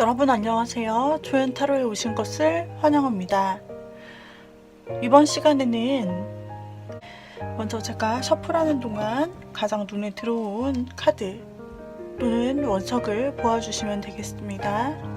여러분 안녕하세요. 조연타로에 오신 것을 환영합니다. 이번 시간에는 먼저 제가 셔플하는 동안 가장 눈에 들어온 카드 또는 원석을 보아주시면 되겠습니다.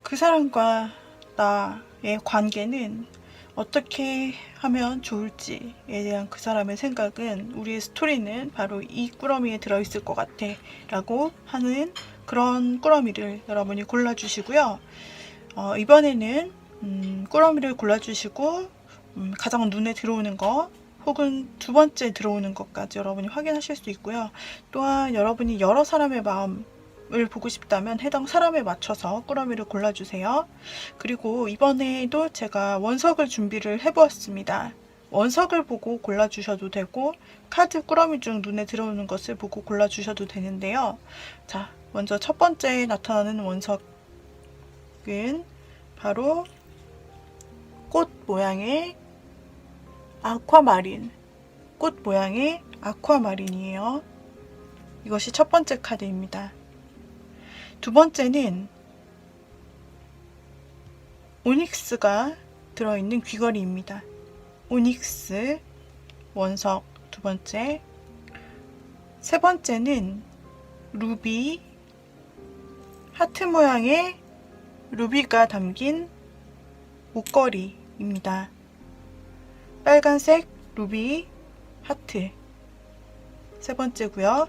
그 사람과 나의 관계는 어떻게 하면 좋을지에 대한 그 사람의 생각은, 우리의 스토리는 바로 이 꾸러미에 들어있을 것 같아 라고 하는 그런 꾸러미를 여러분이 골라주시고요. 이번에는 꾸러미를 골라주시고 가장 눈에 들어오는 것 혹은 두 번째 들어오는 것까지 여러분이 확인하실 수 있고요. 또한 여러분이 여러 사람의 마음을 보고 싶다면 해당 사람에 맞춰서 꾸러미를 골라주세요. 그리고 이번에도 제가 원석을 준비를 해보았습니다. 원석을 보고 골라주셔도 되고 카드 꾸러미 중 눈에 들어오는 것을 보고 골라주셔도 되는데요. 자, 먼저 첫 번째 나타나는 원석은 바로 꽃 모양의 아쿠아마린, 꽃 모양의 아쿠아마린이에요. 이것이 첫 번째 카드입니다. 두 번째는 오닉스가 들어있는 귀걸이입니다. 오닉스 원석 두 번째. 세 번째는 루비, 하트 모양의 루비가 담긴 목걸이입니다. 빨간색 루비 하트 세 번째고요.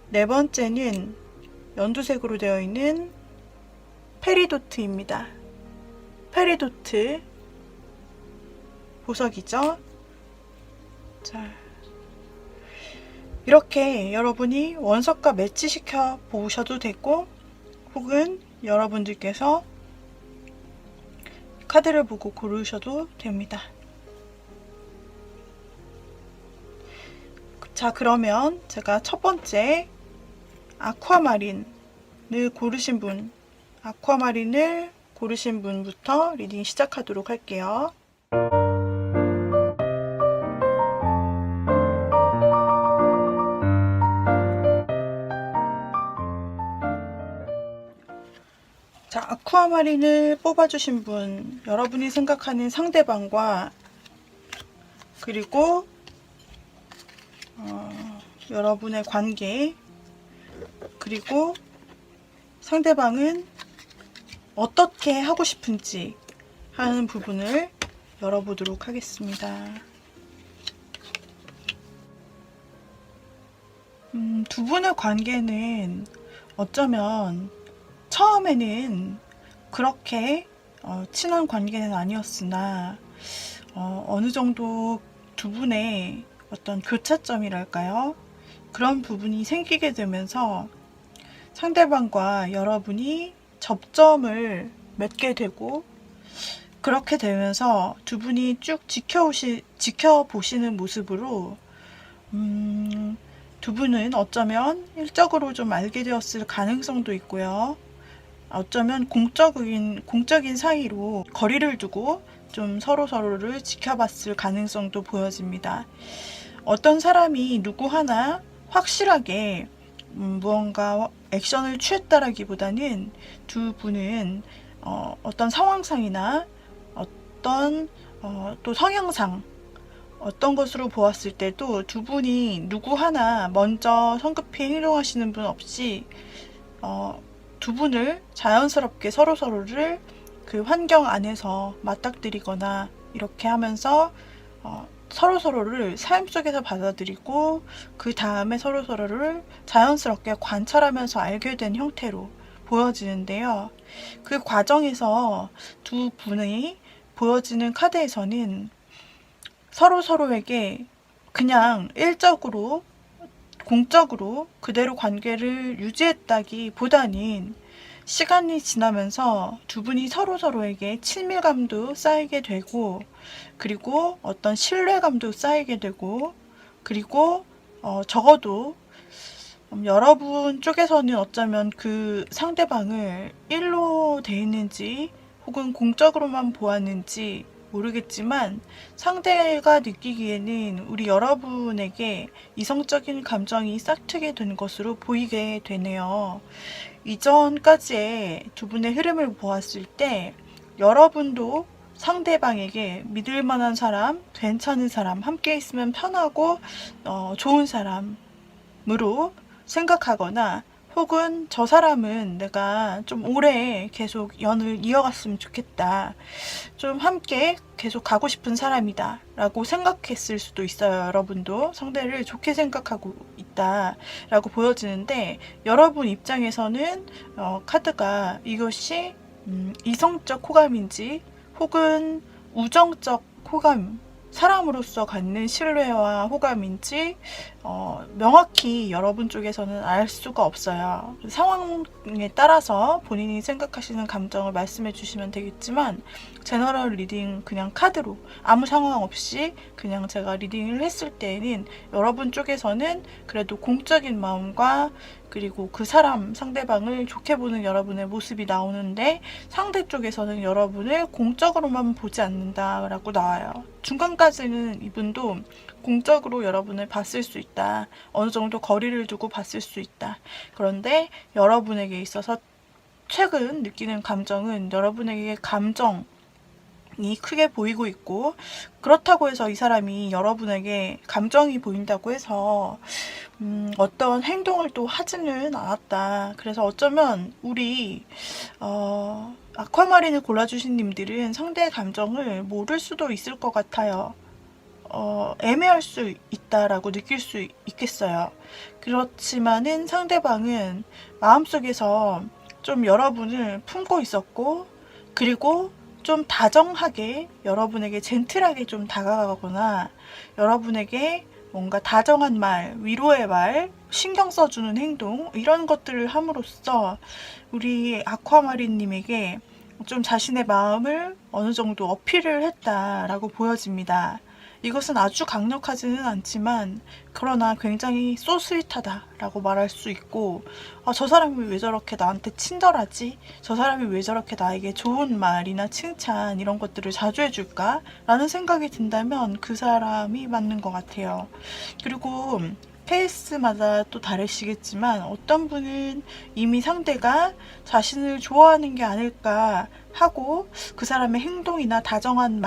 네 번째는 연두색으로 되어 있는 페리도트입니다. 페리도트 보석이죠. 자, 이렇게 여러분이 원석과 매치시켜 보셔도 되고, 혹은 여러분들께서 카드를 보고 고르셔도 됩니다. 자, 그러면 제가 첫 번째 아쿠아마린을 고르신 분부터 리딩 시작하도록 할게요. 자, 아쿠아마린을 뽑아주신 분, 여러분이 생각하는 상대방과 그리고 여러분의 관계, 그리고 상대방은 어떻게 하고 싶은지 하는 부분을 열어보도록 하겠습니다. 두 분의 관계는 어쩌면 처음에는 그렇게 친한 관계는 아니었으나 어느 정도 두 분의 어떤 교차점이랄까요? 그런 부분이 생기게 되면서 상대방과 여러분이 접점을 맺게 되고, 그렇게 되면서 두 분이 쭉 지켜보시는 모습으로 두 분은 어쩌면 일적으로 좀 알게 되었을 가능성도 있고요. 어쩌면 공적인 사이로 거리를 두고 좀 서로를 지켜봤을 가능성도 보여집니다. 어떤 사람이 누구 하나 확실하게 무언가 액션을 취했다라기보다는 두 분은 어떤 상황상이나 어떤 또 성향상 어떤 것으로 보았을 때도 두 분이 누구 하나 먼저 성급히 행동하시는 분 없이 두 분을 자연스럽게 서로를 그 환경 안에서 맞닥뜨리거나 이렇게 하면서 서로를 삶 속에서 받아들이고, 그 다음에 서로를 자연스럽게 관찰하면서 알게 된 형태로 보여지는데요. 그 과정에서 두 분이 보여지는 카드에서는 서로에게 그냥 일적으로 공적으로 그대로 관계를 유지했다기보다는 시간이 지나면서 두 분이 서로에게 친밀감도 쌓이게 되고, 그리고 어떤 신뢰감도 쌓이게 되고, 그리고 적어도 여러분 쪽에서는 어쩌면 그 상대방을 일로 대했는지 혹은 공적으로만 보았는지 모르겠지만 상대가 느끼기에는 우리 여러분에게 이성적인 감정이 싹트게 된 것으로 보이게 되네요. 이전까지의 두 분의 흐름을 보았을 때 여러분도 상대방에게 믿을 만한 사람, 괜찮은 사람, 함께 있으면 편하고 좋은 사람으로 생각하거나, 혹은 저 사람은 내가 좀 오래 계속 연을 이어갔으면 좋겠다, 좀 함께 계속 가고 싶은 사람이다 라고 생각했을 수도 있어요. 여러분도 상대를 좋게 생각하고 있다 라고 보여지는데, 여러분 입장에서는 카드가 이것이 이성적 호감인지 혹은 우정적 호감, 사람으로서 갖는 신뢰와 호감인지 명확히 여러분 쪽에서는 알 수가 없어요. 상황에 따라서 본인이 생각하시는 감정을 말씀해 주시면 되겠지만, 제너럴 리딩 그냥 카드로 아무 상황 없이 그냥 제가 리딩을 했을 때에는 여러분 쪽에서는 그래도 공적인 마음과 그리고 그 사람 상대방을 좋게 보는 여러분의 모습이 나오는데, 상대 쪽에서는 여러분을 공적으로만 보지 않는다라고 나와요. 중간까지는 이분도 공적으로 여러분을 봤을 수 있다. 어느 정도 거리를 두고 봤을 수 있다. 그런데 여러분에게 있어서 최근 느끼는 감정은 여러분에게 감정이 크게 보이고 있고, 그렇다고 해서 이 사람이 여러분에게 감정이 보인다고 해서 어떤 행동을 또 하지는 않았다. 그래서 어쩌면 우리 아쿠아마린을 골라주신 님들은 상대의 감정을 모를 수도 있을 것 같아요. 애매할 수 있다라고 느낄 수 있겠어요. 그렇지만은 상대방은 마음속에서 좀 여러분을 품고 있었고, 그리고 좀 다정하게 여러분에게 젠틀하게 좀 다가가거나, 여러분에게 뭔가 다정한 말, 위로의 말, 신경 써주는 행동, 이런 것들을 함으로써 우리 아쿠아마린님에게 좀 자신의 마음을 어느 정도 어필을 했다라고 보여집니다. 이것은 아주 강력하지는 않지만, 그러나 굉장히 소스윗하다라고 말할 수 있고, 저 사람이 왜 저렇게 나한테 친절하지? 저 사람이 왜 저렇게 나에게 좋은 말이나 칭찬 이런 것들을 자주 해줄까? 라는 생각이 든다면 그 사람이 맞는 것 같아요. 그리고 케이스마다 또 다르시겠지만, 어떤 분은 이미 상대가 자신을 좋아하는 게 아닐까 하고 그 사람의 행동이나 다정한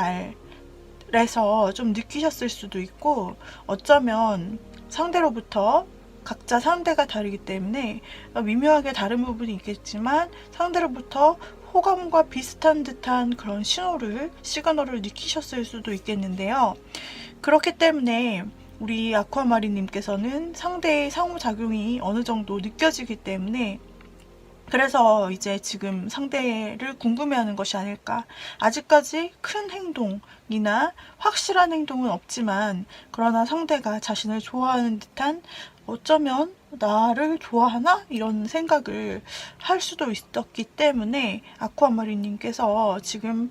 말에서 좀 느끼셨을 수도 있고, 어쩌면 상대로부터, 각자 상대가 다르기 때문에 미묘하게 다른 부분이 있겠지만 상대로부터 호감과 비슷한 듯한 그런 시그널을 느끼셨을 수도 있겠는데요. 그렇기 때문에 우리 아쿠아마린님께서는 상대의 상호작용이 어느 정도 느껴지기 때문에, 그래서 이제 지금 상대를 궁금해하는 것이 아닐까. 아직까지 큰 행동이나 확실한 행동은 없지만, 그러나 상대가 자신을 좋아하는 듯한, 어쩌면 나를 좋아하나? 이런 생각을 할 수도 있었기 때문에 아쿠아마리님께서 지금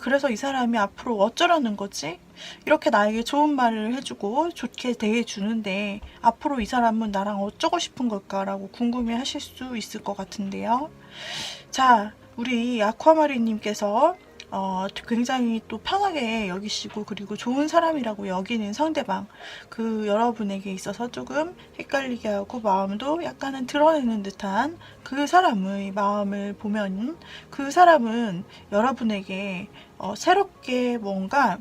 그래서 이 사람이 앞으로 어쩌려는 거지? 이렇게 나에게 좋은 말을 해주고 좋게 대해주는데 앞으로 이 사람은 나랑 어쩌고 싶은 걸까라고 궁금해 하실 수 있을 것 같은데요. 자, 우리 아쿠아마리님께서 굉장히 또 편하게 여기시고, 그리고 좋은 사람이라고 여기는 상대방, 그 여러분에게 있어서 조금 헷갈리게 하고 마음도 약간은 드러내는 듯한 그 사람의 마음을 보면, 그 사람은 여러분에게 새롭게 뭔가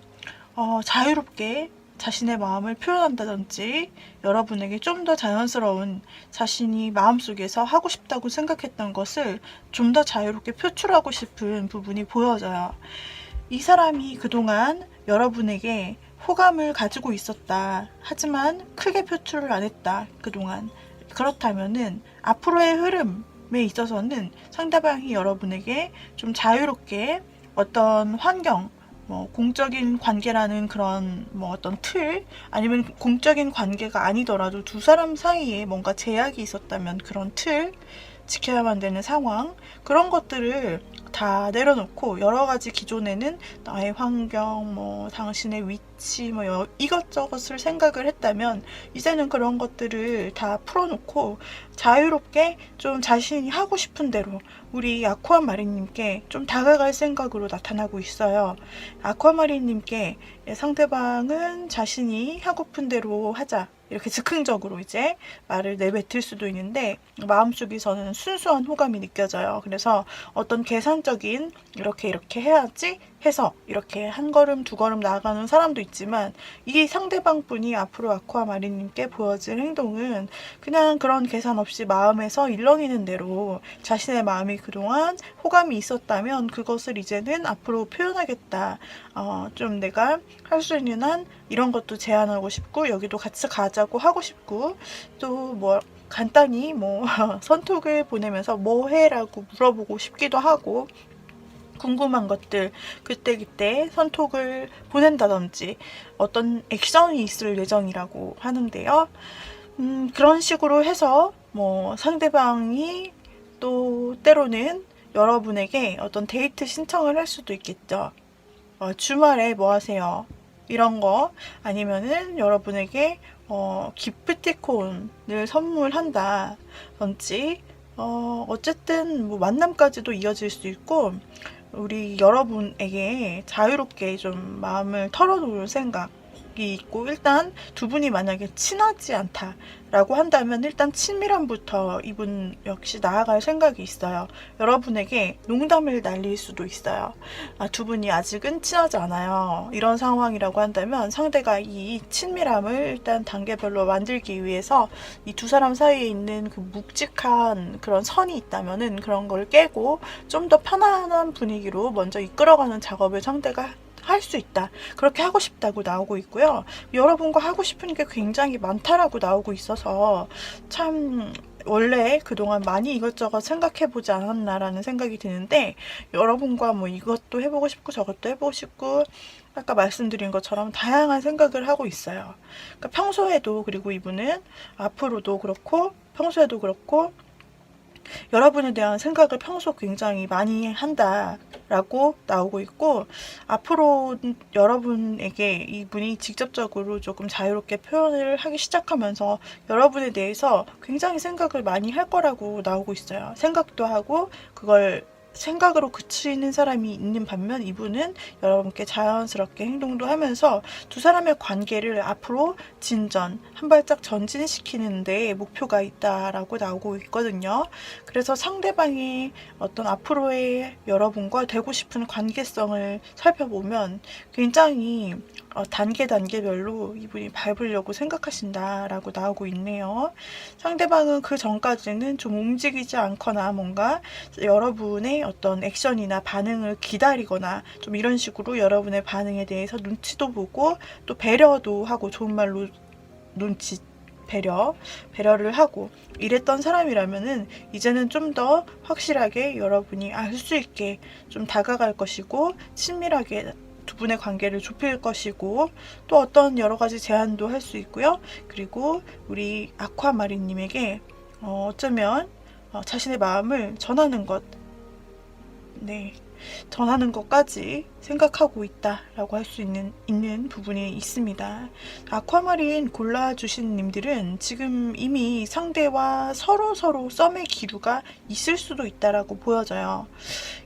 자유롭게 자신의 마음을 표현한다든지, 여러분에게 좀 더 자연스러운, 자신이 마음속에서 하고 싶다고 생각했던 것을 좀 더 자유롭게 표출하고 싶은 부분이 보여져요. 이 사람이 그동안 여러분에게 호감을 가지고 있었다. 하지만 크게 표출을 안 했다. 그동안. 그렇다면은 앞으로의 흐름에 있어서는 상대방이 여러분에게 좀 자유롭게 어떤 환경, 뭐 공적인 관계라는 그런 뭐 어떤 틀, 아니면 공적인 관계가 아니더라도 두 사람 사이에 뭔가 제약이 있었다면 그런 틀, 지켜야만 되는 상황, 그런 것들을 다 내려놓고 여러 가지 기존에는 나의 환경, 뭐 당신의 위치, 뭐 이것저것을 생각을 했다면 이제는 그런 것들을 다 풀어놓고 자유롭게 좀 자신이 하고 싶은 대로 우리 아쿠아마린님께 좀 다가갈 생각으로 나타나고 있어요. 아쿠아마린님께 상대방은 자신이 하고픈 대로 하자, 이렇게 즉흥적으로 이제 말을 내뱉을 수도 있는데 마음속에서는 순수한 호감이 느껴져요. 그래서 어떤 계산적인 이렇게 해야지 해서 이렇게 한 걸음 두 걸음 나아가는 사람도 있지만, 이 상대방분이 앞으로 아쿠아마린님께 보여질 행동은 그냥 그런 계산 없이 마음에서 일렁이는 대로 자신의 마음이 그동안 호감이 있었다면 그것을 이제는 앞으로 표현하겠다. 좀 내가 할 수 있는 한 이런 것도 제안하고 싶고 여기도 같이 가자고 하고 싶고, 또 뭐 간단히 뭐 선톡을 보내면서 뭐 해라고 물어보고 싶기도 하고, 궁금한 것들 그때그때 선톡을 보낸다든지 어떤 액션이 있을 예정이라고 하는데요. 그런 식으로 해서 뭐 상대방이 또 때로는 여러분에게 어떤 데이트 신청을 할 수도 있겠죠. 주말에 뭐 하세요? 이런 거, 아니면은 여러분에게 기프티콘을 선물한다든지, 어쨌든 뭐 만남까지도 이어질 수 있고, 우리 여러분에게 자유롭게 좀 마음을 털어놓을 생각이 있고, 일단 두 분이 만약에 친하지 않다라고 한다면 일단 친밀함부터 이분 역시 나아갈 생각이 있어요. 여러분에게 농담을 날릴 수도 있어요. 두 분이 아직은 친하지 않아요. 이런 상황이라고 한다면 상대가 이 친밀함을 일단 단계별로 만들기 위해서 이 두 사람 사이에 있는 그 묵직한 그런 선이 있다면은 그런 걸 깨고 좀 더 편안한 분위기로 먼저 이끌어가는 작업을 상대가 할 수 있다. 그렇게 하고 싶다고 나오고 있고요. 여러분과 하고 싶은 게 굉장히 많다라고 나오고 있어서 참 원래 그동안 많이 이것저것 생각해보지 않았나라는 생각이 드는데, 여러분과 뭐 이것도 해보고 싶고 저것도 해보고 싶고 아까 말씀드린 것처럼 다양한 생각을 하고 있어요. 그러니까 평소에도, 그리고 이분은 앞으로도 그렇고 평소에도 그렇고 여러분에 대한 생각을 평소 굉장히 많이 한다라고 나오고 있고, 앞으로 여러분에게 이분이 직접적으로 조금 자유롭게 표현을 하기 시작하면서 여러분에 대해서 굉장히 생각을 많이 할 거라고 나오고 있어요. 생각도 하고 그걸 생각으로 그치는 사람이 있는 반면 이분은 여러분께 자연스럽게 행동도 하면서 두 사람의 관계를 앞으로 한 발짝 전진시키는 데 목표가 있다라고 나오고 있거든요. 그래서 상대방이 어떤 앞으로의 여러분과 되고 싶은 관계성을 살펴보면 굉장히 단계별로 이분이 밟으려고 생각하신다라고 나오고 있네요. 상대방은 그 전까지는 좀 움직이지 않거나 뭔가 여러분의 어떤 액션이나 반응을 기다리거나 좀 이런 식으로 여러분의 반응에 대해서 눈치도 보고 또 배려도 하고, 좋은 말로 눈치 배려를 하고 이랬던 사람이라면은 이제는 좀 더 확실하게 여러분이 알 수 있게 좀 다가갈 것이고, 친밀하게 두 분의 관계를 좁힐 것이고, 또 어떤 여러 가지 제안도 할 수 있고요. 그리고 우리 아쿠아마린님에게 어쩌면 자신의 마음을 전하는 것까지 생각하고 있다라고 할 수 있는 부분이 있습니다. 아쿠아마린 골라주신 님들은 지금 이미 상대와 서로 썸의 기류가 있을 수도 있다라고 보여져요.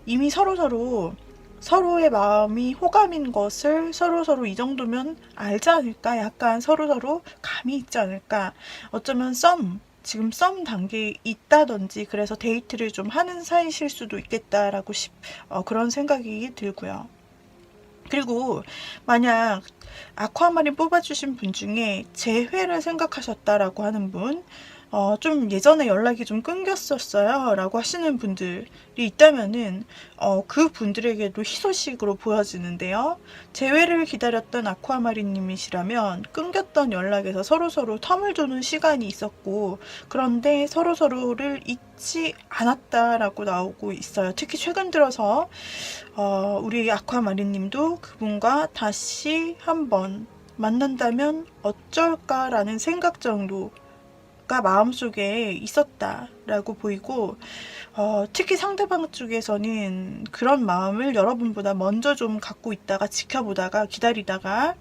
이미 서로의 마음이 호감인 것을 서로 이 정도면 알지 않을까? 약간 서로 감이 있지 않을까? 어쩌면 지금 썸 단계에 있다든지 그래서 데이트를 좀 하는 사이실 수도 있겠다라고 그런 생각이 들고요. 그리고 만약 아쿠아마린 뽑아주신 분 중에 재회를 생각하셨다라고 하는 분, 좀 예전에 연락이 좀 끊겼었어요 라고 하시는 분들이 있다면은 그 분들에게도 희소식으로 보여지는데요. 재회를 기다렸던 아쿠아마린님이시라면 끊겼던 연락에서 서로서로 텀을 두는 시간이 있었고, 그런데 서로서로를 잊지 않았다라고 나오고 있어요. 특히 최근 들어서 우리 아쿠아마린님도 그분과 다시 한번 만난다면 어쩔까라는 생각 정도 가 마음속에 있었다라고 보이고, 특히 상대방 쪽에서는 그런 마음을 여러분보다 먼저 좀 갖고 있다가 지켜보다가 기다리다가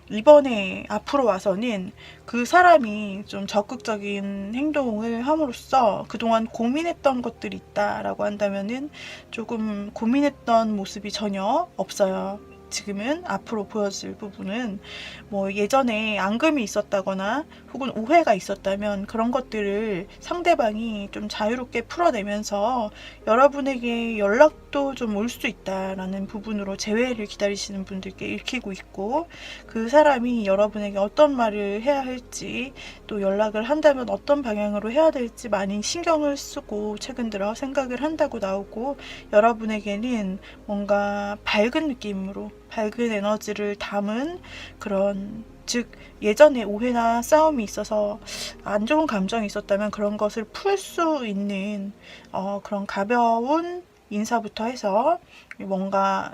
이번에 앞으로 와서는 그 사람이 좀 적극적인 행동을 함으로써 그동안 고민했던 것들이 있다라고 한다면은 조금 고민했던 모습이 전혀 없어요. 지금은 앞으로 보여질 부분은 뭐 예전에 앙금이 있었다거나 혹은 오해가 있었다면 그런 것들을 상대방이 좀 자유롭게 풀어내면서 여러분에게 연락도 좀 올 수 있다라는 부분으로 재회를 기다리시는 분들께 읽히고 있고, 그 사람이 여러분에게 어떤 말을 해야 할지, 또 연락을 한다면 어떤 방향으로 해야 될지 많이 신경을 쓰고 최근 들어 생각을 한다고 나오고, 여러분에게는 뭔가 밝은 느낌으로 밝은 에너지를 담은 그런, 즉 예전에 오해나 싸움이 있어서 안 좋은 감정이 있었다면 그런 것을 풀 수 있는 그런 가벼운 인사부터 해서 뭔가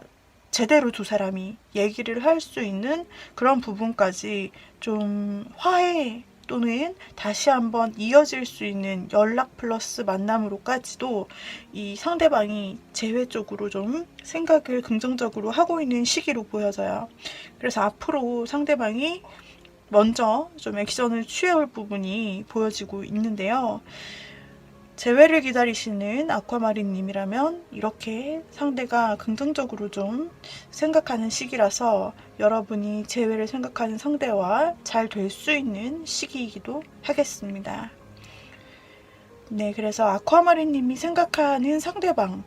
제대로 두 사람이 얘기를 할 수 있는 그런 부분까지 좀 화해 또는 다시 한번 이어질 수 있는 연락 플러스 만남으로까지도 이 상대방이 재회 쪽으로 좀 생각을 긍정적으로 하고 있는 시기로 보여져요. 그래서 앞으로 상대방이 먼저 좀 액션을 취해올 부분이 보여지고 있는데요. 재회를 기다리시는 아쿠아마린님이라면 이렇게 상대가 긍정적으로 좀 생각하는 시기라서 여러분이 재회를 생각하는 상대와 잘 될 수 있는 시기이기도 하겠습니다. 네, 그래서 아쿠아마린님이 생각하는 상대방은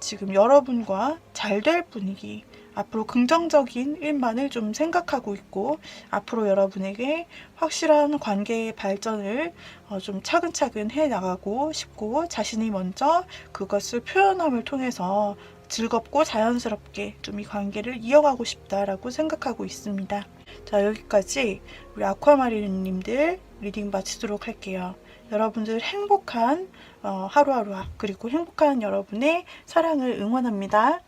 지금 여러분과 잘 될 분위기, 앞으로 긍정적인 일만을 좀 생각하고 있고, 앞으로 여러분에게 확실한 관계의 발전을 좀 차근차근 해 나가고 싶고, 자신이 먼저 그것을 표현함을 통해서 즐겁고 자연스럽게 좀 이 관계를 이어가고 싶다라고 생각하고 있습니다. 자, 여기까지 우리 아쿠아마린님들 리딩 마치도록 할게요. 여러분들 행복한 하루하루, 그리고 행복한 여러분의 사랑을 응원합니다.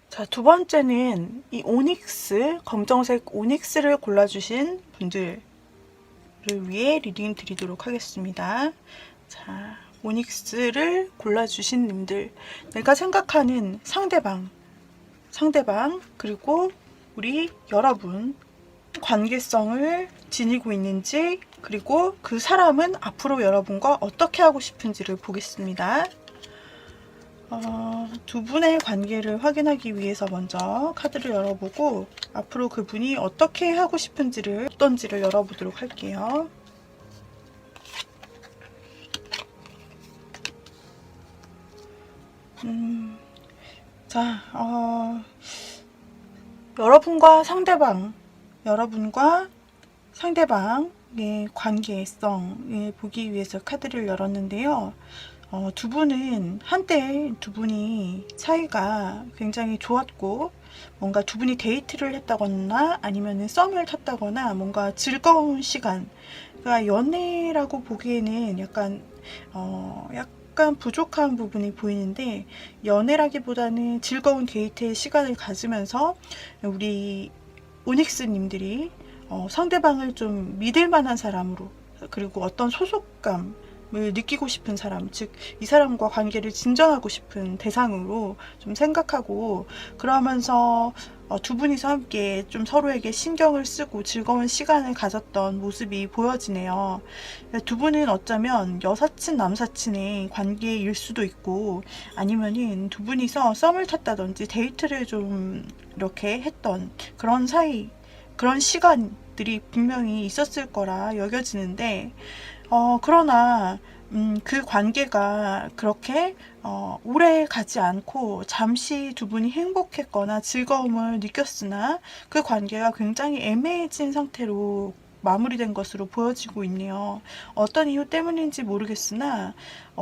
자, 두 번째는 이 오닉스, 검정색 오닉스를 골라주신 분들을 위해 리딩 드리도록 하겠습니다. 자, 오닉스를 골라주신 님들, 내가 생각하는 상대방, 그리고 우리 여러분 관계성을 지니고 있는지, 그리고 그 사람은 앞으로 여러분과 어떻게 하고 싶은지를 보겠습니다. 두 분의 관계를 확인하기 위해서 먼저 카드를 열어보고 앞으로 그분이 어떻게 하고 싶은지를, 어떤지를 열어보도록 할게요. 자, 여러분과 상대방의 관계성을 보기 위해서 카드를 열었는데요. 두 분은 한때 두 분이 사이가 굉장히 좋았고, 뭔가 두 분이 데이트를 했다거나 아니면 썸을 탔다거나 뭔가 즐거운 시간, 그러니까 연애라고 보기에는 약간 부족한 부분이 보이는데, 연애라기보다는 즐거운 데이트의 시간을 가지면서 우리 오닉스님들이 상대방을 좀 믿을 만한 사람으로, 그리고 어떤 소속감을 느끼고 싶은 사람, 즉 이 사람과 관계를 진전하고 싶은 대상으로 좀 생각하고, 그러면서 두 분이서 함께 좀 서로에게 신경을 쓰고 즐거운 시간을 가졌던 모습이 보여지네요. 두 분은 어쩌면 여사친 남사친의 관계일 수도 있고, 아니면은 두 분이서 썸을 탔다든지 데이트를 좀 이렇게 했던 그런 사이, 그런 시간 모습들이 분명히 있었을 거라 여겨지는데, 그러나 그 관계가 그렇게 오래 가지 않고 잠시 두 분이 행복했거나 즐거움을 느꼈으나 그 관계가 굉장히 애매해진 상태로 마무리된 것으로 보여지고 있네요. 어떤 이유 때문인지 모르겠으나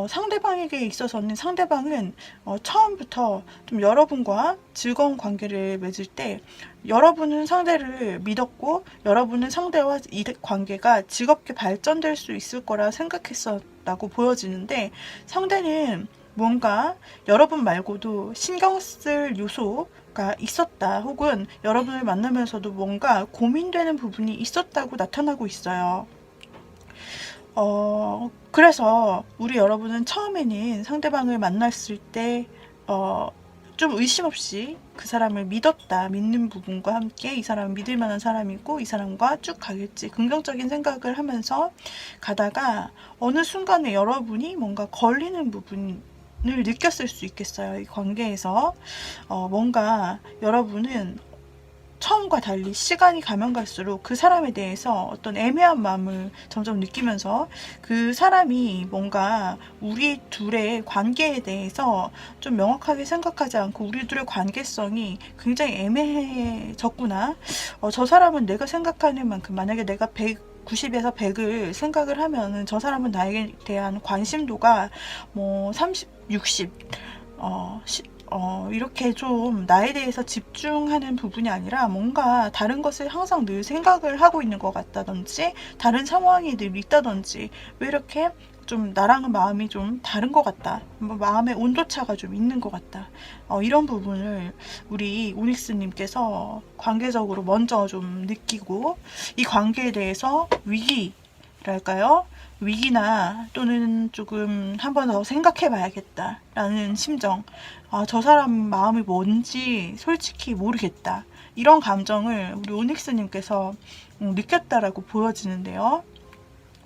상대방에게 있어서는 상대방은 처음부터 좀 여러분과 즐거운 관계를 맺을 때 여러분은 상대를 믿었고 여러분은 상대와 이 관계가 즐겁게 발전될 수 있을 거라 생각했었다고 보여지는데, 상대는 뭔가 여러분 말고도 신경 쓸 요소가 있었다, 혹은 여러분을 만나면서도 뭔가 고민되는 부분이 있었다고 나타나고 있어요. 그래서 우리 여러분은 처음에는 상대방을 만났을 때, 좀 의심 없이 그 사람을 믿었다. 믿는 부분과 함께 이 사람은 믿을 만한 사람이고 이 사람과 쭉 가겠지. 긍정적인 생각을 하면서 가다가 어느 순간에 여러분이 뭔가 걸리는 부분을 느꼈을 수 있겠어요. 이 관계에서. 뭔가 여러분은 처음과 달리 시간이 가면 갈수록 그 사람에 대해서 어떤 애매한 마음을 점점 느끼면서 그 사람이 뭔가 우리 둘의 관계에 대해서 좀 명확하게 생각하지 않고 우리 둘의 관계성이 굉장히 애매해졌구나. 저 사람은 내가 생각하는 만큼, 만약에 내가 90에서 100을 생각을 하면은 저 사람은 나에 대한 관심도가 뭐 30, 60, 이렇게 좀 나에 대해서 집중하는 부분이 아니라 뭔가 다른 것을 항상 늘 생각을 하고 있는 것 같다든지, 다른 상황이 늘 있다든지, 왜 이렇게 좀 나랑은 마음이 좀 다른 것 같다, 마음의 온도차가 좀 있는 것 같다, 이런 부분을 우리 오닉스님께서 관계적으로 먼저 좀 느끼고 이 관계에 대해서 위기랄까요? 위기나 또는 조금 한 번 더 생각해 봐야겠다 라는 심정, 저 사람 마음이 뭔지 솔직히 모르겠다, 이런 감정을 우리 오닉스님께서 느꼈다라고 보여지는데요.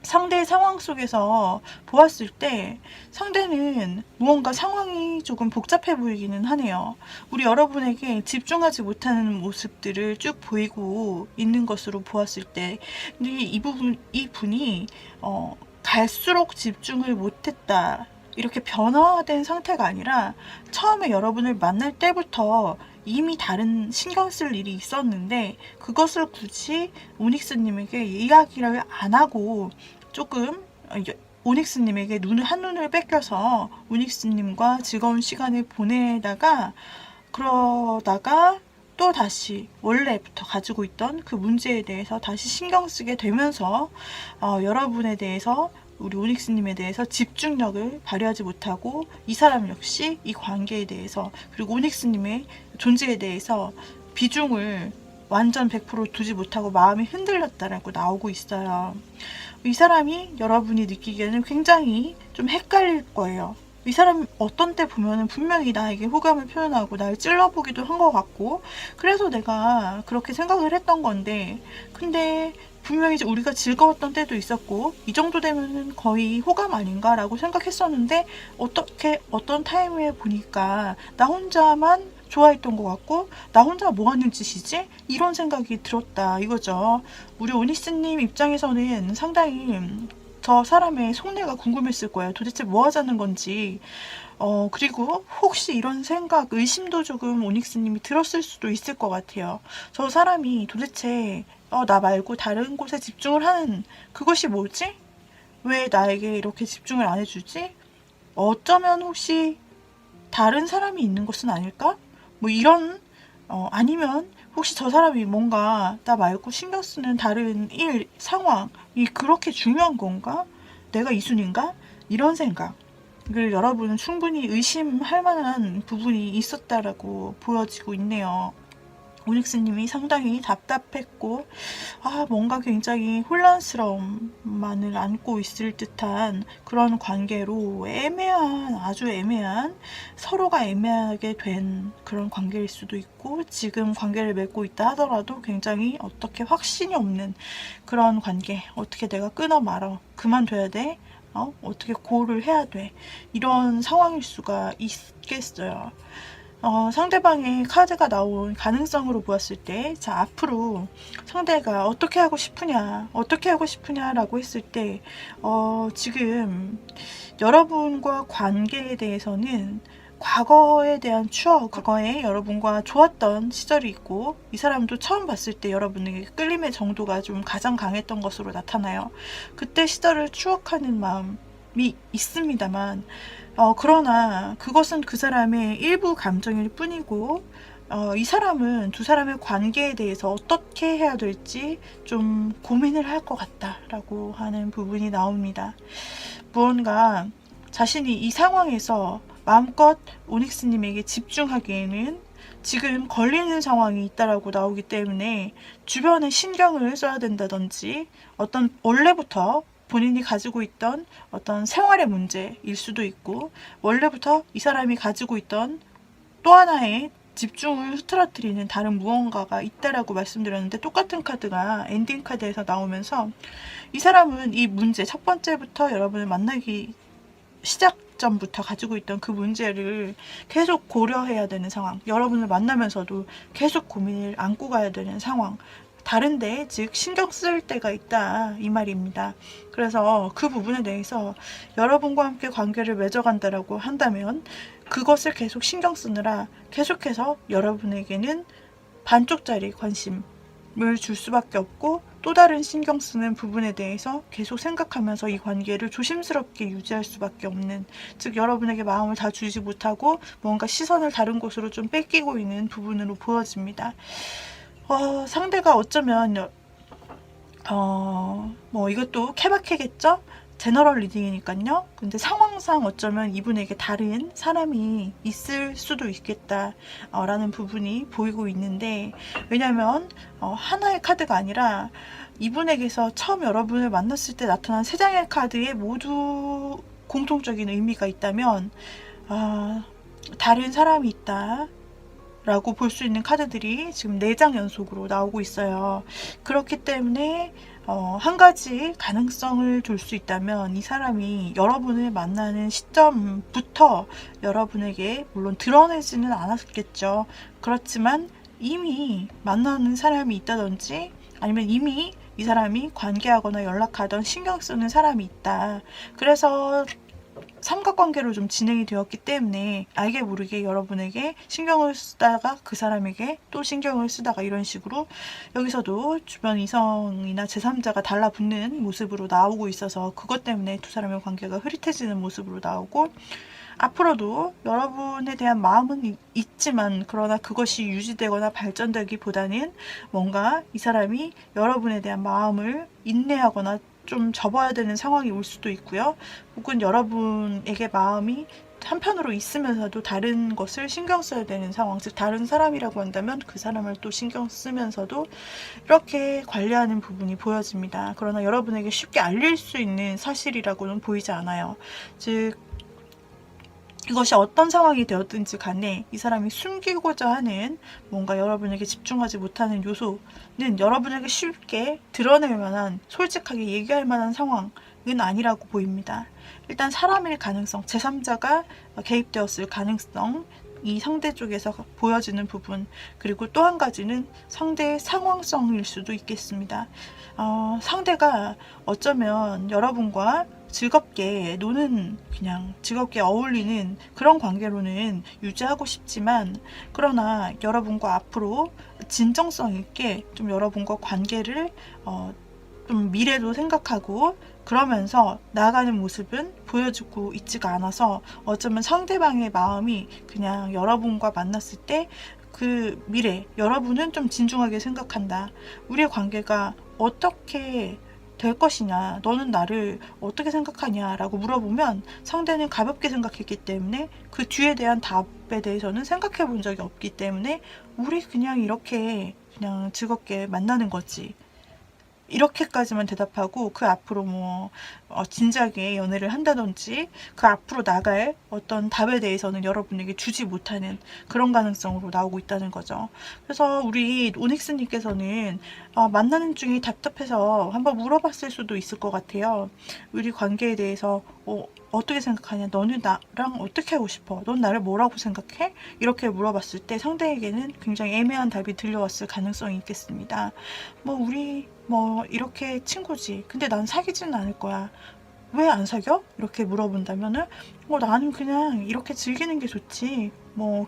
상대의 상황 속에서 보았을 때 상대는 무언가 상황이 조금 복잡해 보이기는 하네요. 우리 여러분에게 집중하지 못하는 모습들을 쭉 보이고 있는 것으로 보았을 때, 근데 이 분이 갈수록 집중을 못했다, 이렇게 변화된 상태가 아니라 처음에 여러분을 만날 때부터 이미 다른 신경 쓸 일이 있었는데 그것을 굳이 오닉스님에게 이야기를 안 하고 조금 오닉스님에게 한눈을 뺏겨서 오닉스님과 즐거운 시간을 보내다가, 그러다가 또 다시 원래부터 가지고 있던 그 문제에 대해서 다시 신경 쓰게 되면서 여러분에 대해서, 우리 오닉스님에 대해서 집중력을 발휘하지 못하고 이 사람 역시 이 관계에 대해서, 그리고 오닉스님의 존재에 대해서 비중을 완전 100% 두지 못하고 마음이 흔들렸다라고 나오고 있어요. 이 사람이 여러분이 느끼기에는 굉장히 좀 헷갈릴 거예요. 이 사람 어떤 때 보면은 분명히 나에게 호감을 표현하고 날 찔러보기도 한 것 같고, 그래서 내가 그렇게 생각을 했던 건데, 근데 분명히 우리가 즐거웠던 때도 있었고 이 정도 되면은 거의 호감 아닌가라고 생각했었는데, 어떻게 어떤 타임에 보니까 나 혼자만 좋아했던 것 같고 나 혼자 뭐 하는 짓이지? 이런 생각이 들었다 이거죠. 우리 오닉스님 입장에서는 상당히 저 사람의 속내가 궁금했을 거예요. 도대체 뭐 하자는 건지. 그리고 혹시 이런 생각, 의심도 조금 오닉스님이 들었을 수도 있을 것 같아요. 저 사람이 도대체 나 말고 다른 곳에 집중을 하는 그것이 뭐지? 왜 나에게 이렇게 집중을 안 해주지? 어쩌면 혹시 다른 사람이 있는 것은 아닐까? 뭐 이런, 아니면 혹시 저 사람이 뭔가 나 말고 신경 쓰는 다른 일, 상황이 그렇게 중요한 건가? 내가 이순인가? 이런 생각을 여러분은 충분히 의심할 만한 부분이 있었다라고 보여지고 있네요. 오닉스님이 상당히 답답했고 뭔가 굉장히 혼란스러움만을 안고 있을 듯한 그런 관계로 아주 애매한, 서로가 애매하게 된 그런 관계일 수도 있고, 지금 관계를 맺고 있다 하더라도 굉장히 어떻게 확신이 없는 그런 관계, 어떻게 내가 끊어 말어, 그만둬야 돼, 어떻게 고를 해야 돼, 이런 상황일 수가 있겠어요. 상대방의 카드가 나온 가능성으로 보았을 때, 자, 앞으로 상대가 어떻게 하고 싶으냐, 어떻게 하고 싶으냐라고 했을 때, 지금 여러분과 관계에 대해서는 과거에 대한 추억, 과거에 여러분과 좋았던 시절이 있고, 이 사람도 처음 봤을 때 여러분에게 끌림의 정도가 좀 가장 강했던 것으로 나타나요. 그때 시절을 추억하는 마음이 있습니다만, 그러나 그것은 그 사람의 일부 감정일 뿐이고, 이 사람은 두 사람의 관계에 대해서 어떻게 해야 될지 좀 고민을 할 것 같다라고 하는 부분이 나옵니다. 무언가 자신이 이 상황에서 마음껏 오닉스님에게 집중하기에는 지금 걸리는 상황이 있다라고 나오기 때문에 주변에 신경을 써야 된다든지, 어떤 원래부터 본인이 가지고 있던 어떤 생활의 문제일 수도 있고, 원래부터 이 사람이 가지고 있던 또 하나의 집중을 흐트러뜨리는 다른 무언가가 있다라고 말씀드렸는데, 똑같은 카드가 엔딩 카드에서 나오면서 이 사람은 이 문제, 첫 번째부터 여러분을 만나기 시작점부터 가지고 있던 그 문제를 계속 고려해야 되는 상황, 여러분을 만나면서도 계속 고민을 안고 가야 되는 상황, 다른데 즉 신경 쓸 때가 있다, 이 말입니다. 그래서 그 부분에 대해서 여러분과 함께 관계를 맺어간다라고 한다면 그것을 계속 신경 쓰느라 계속해서 여러분에게는 반쪽짜리 관심을 줄 수밖에 없고, 또 다른 신경 쓰는 부분에 대해서 계속 생각하면서 이 관계를 조심스럽게 유지할 수밖에 없는, 즉 여러분에게 마음을 다 주지 못하고 뭔가 시선을 다른 곳으로 좀 뺏기고 있는 부분으로 보여집니다. 상대가 어쩌면 뭐 이것도 케바케겠죠? 제너럴 리딩이니까요. 근데 상황상 어쩌면 이분에게 다른 사람이 있을 수도 있겠다 라는 부분이 보이고 있는데, 왜냐면 하나의 카드가 아니라 이분에게서 처음 여러분을 만났을 때 나타난 세 장의 카드에 모두 공통적인 의미가 있다면, 다른 사람이 있다 라고 볼 수 있는 카드들이 지금 4장 연속으로 나오고 있어요. 그렇기 때문에 한 가지 가능성을 둘 수 있다면, 이 사람이 여러분을 만나는 시점부터 여러분에게 물론 드러내지는 않았겠죠. 그렇지만 이미 만나는 사람이 있다든지, 아니면 이미 이 사람이 관계하거나 연락하던 신경 쓰는 사람이 있다. 그래서 삼각관계로 좀 진행이 되었기 때문에 알게 모르게 여러분에게 신경을 쓰다가 그 사람에게 또 신경을 쓰다가, 이런 식으로 여기서도 주변 이성이나 제3자가 달라붙는 모습으로 나오고 있어서 그것 때문에 두 사람의 관계가 흐릿해지는 모습으로 나오고, 앞으로도 여러분에 대한 마음은 있지만, 그러나 그것이 유지되거나 발전되기보다는 뭔가 이 사람이 여러분에 대한 마음을 인내하거나 좀 접어야 되는 상황이 올 수도 있고요. 혹은 여러분에게 마음이 한편으로 있으면서도 다른 것을 신경 써야 되는 상황, 즉 다른 사람이라고 한다면 그 사람을 또 신경 쓰면서도 이렇게 관리하는 부분이 보여집니다. 그러나 여러분에게 쉽게 알릴 수 있는 사실이라고는 보이지 않아요. 즉 이것이 어떤 상황이 되었든지 간에 이 사람이 숨기고자 하는 뭔가, 여러분에게 집중하지 못하는 요소는 여러분에게 쉽게 드러낼 만한, 솔직하게 얘기할 만한 상황은 아니라고 보입니다. 일단 사람일 가능성, 제3자가 개입되었을 가능성, 이 상대 쪽에서 보여지는 부분, 그리고 또 한 가지는 상대의 상황성일 수도 있겠습니다. 상대가 어쩌면 여러분과 즐겁게 노는, 그냥 즐겁게 어울리는 그런 관계로는 유지하고 싶지만, 그러나 여러분과 앞으로 진정성 있게 좀 여러분과 관계를 좀 미래도 생각하고 그러면서 나아가는 모습은 보여주고 있지가 않아서, 어쩌면 상대방의 마음이 그냥 여러분과 만났을 때 그 미래, 여러분은 좀 진중하게 생각한다, 우리의 관계가 어떻게 될 것이냐, 너는 나를 어떻게 생각하냐 라고 물어보면 상대는 가볍게 생각했기 때문에 그 뒤에 대한 답에 대해서는 생각해 본 적이 없기 때문에 우리 그냥 이렇게 그냥 즐겁게 만나는 거지, 이렇게까지만 대답하고 그 앞으로 뭐 진지하게 연애를 한다든지 그 앞으로 나갈 어떤 답에 대해서는 여러분에게 주지 못하는 그런 가능성으로 나오고 있다는 거죠. 그래서 우리 오닉스님께서는 만나는 중에 답답해서 한번 물어봤을 수도 있을 것 같아요. 우리 관계에 대해서 어떻게 생각하냐? 너는 나랑 어떻게 하고 싶어? 넌 나를 뭐라고 생각해? 이렇게 물어봤을 때 상대에게는 굉장히 애매한 답이 들려왔을 가능성이 있겠습니다. 우리 이렇게 친구지. 근데 난 사귀지는 않을 거야. 왜 안 사겨? 이렇게 물어본다면은 나는 그냥 이렇게 즐기는 게 좋지.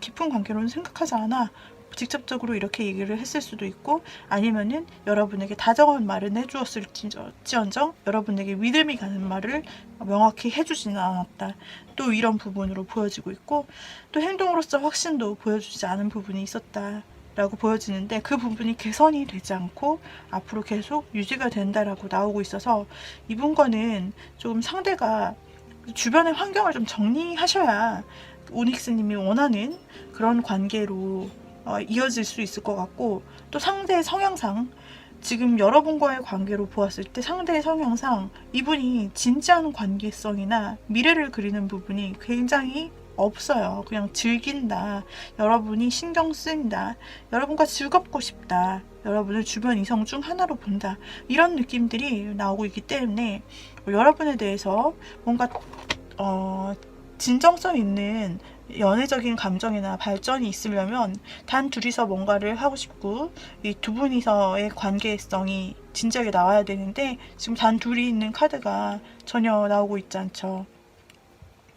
깊은 관계로는 생각하지 않아. 직접적으로 이렇게 얘기를 했을 수도 있고, 아니면은 여러분에게 다정한 말은 해주었을지언정 여러분에게 믿음이 가는 말을 명확히 해주지는 않았다. 또 이런 부분으로 보여지고 있고, 또 행동으로서 확신도 보여주지 않은 부분이 있었다 라고 보여지는데, 그 부분이 개선이 되지 않고 앞으로 계속 유지가 된다라고 나오고 있어서, 이분과는 좀 상대가 주변의 환경을 좀 정리하셔야 오닉스님이 원하는 그런 관계로 이어질 수 있을 것 같고, 또 상대의 성향상 지금 여러분과의 관계로 보았을 때 상대의 성향상 이분이 진지한 관계성이나 미래를 그리는 부분이 굉장히 없어요. 그냥 즐긴다. 여러분이 신경 쓰인다. 여러분과 즐겁고 싶다. 여러분을 주변 이성 중 하나로 본다. 이런 느낌들이 나오고 있기 때문에 여러분에 대해서 뭔가 진정성 있는 연애적인 감정이나 발전이 있으려면 단 둘이서 뭔가를 하고 싶고, 이 두 분이서의 관계성이 진지하게 나와야 되는데, 지금 단 둘이 있는 카드가 전혀 나오고 있지 않죠.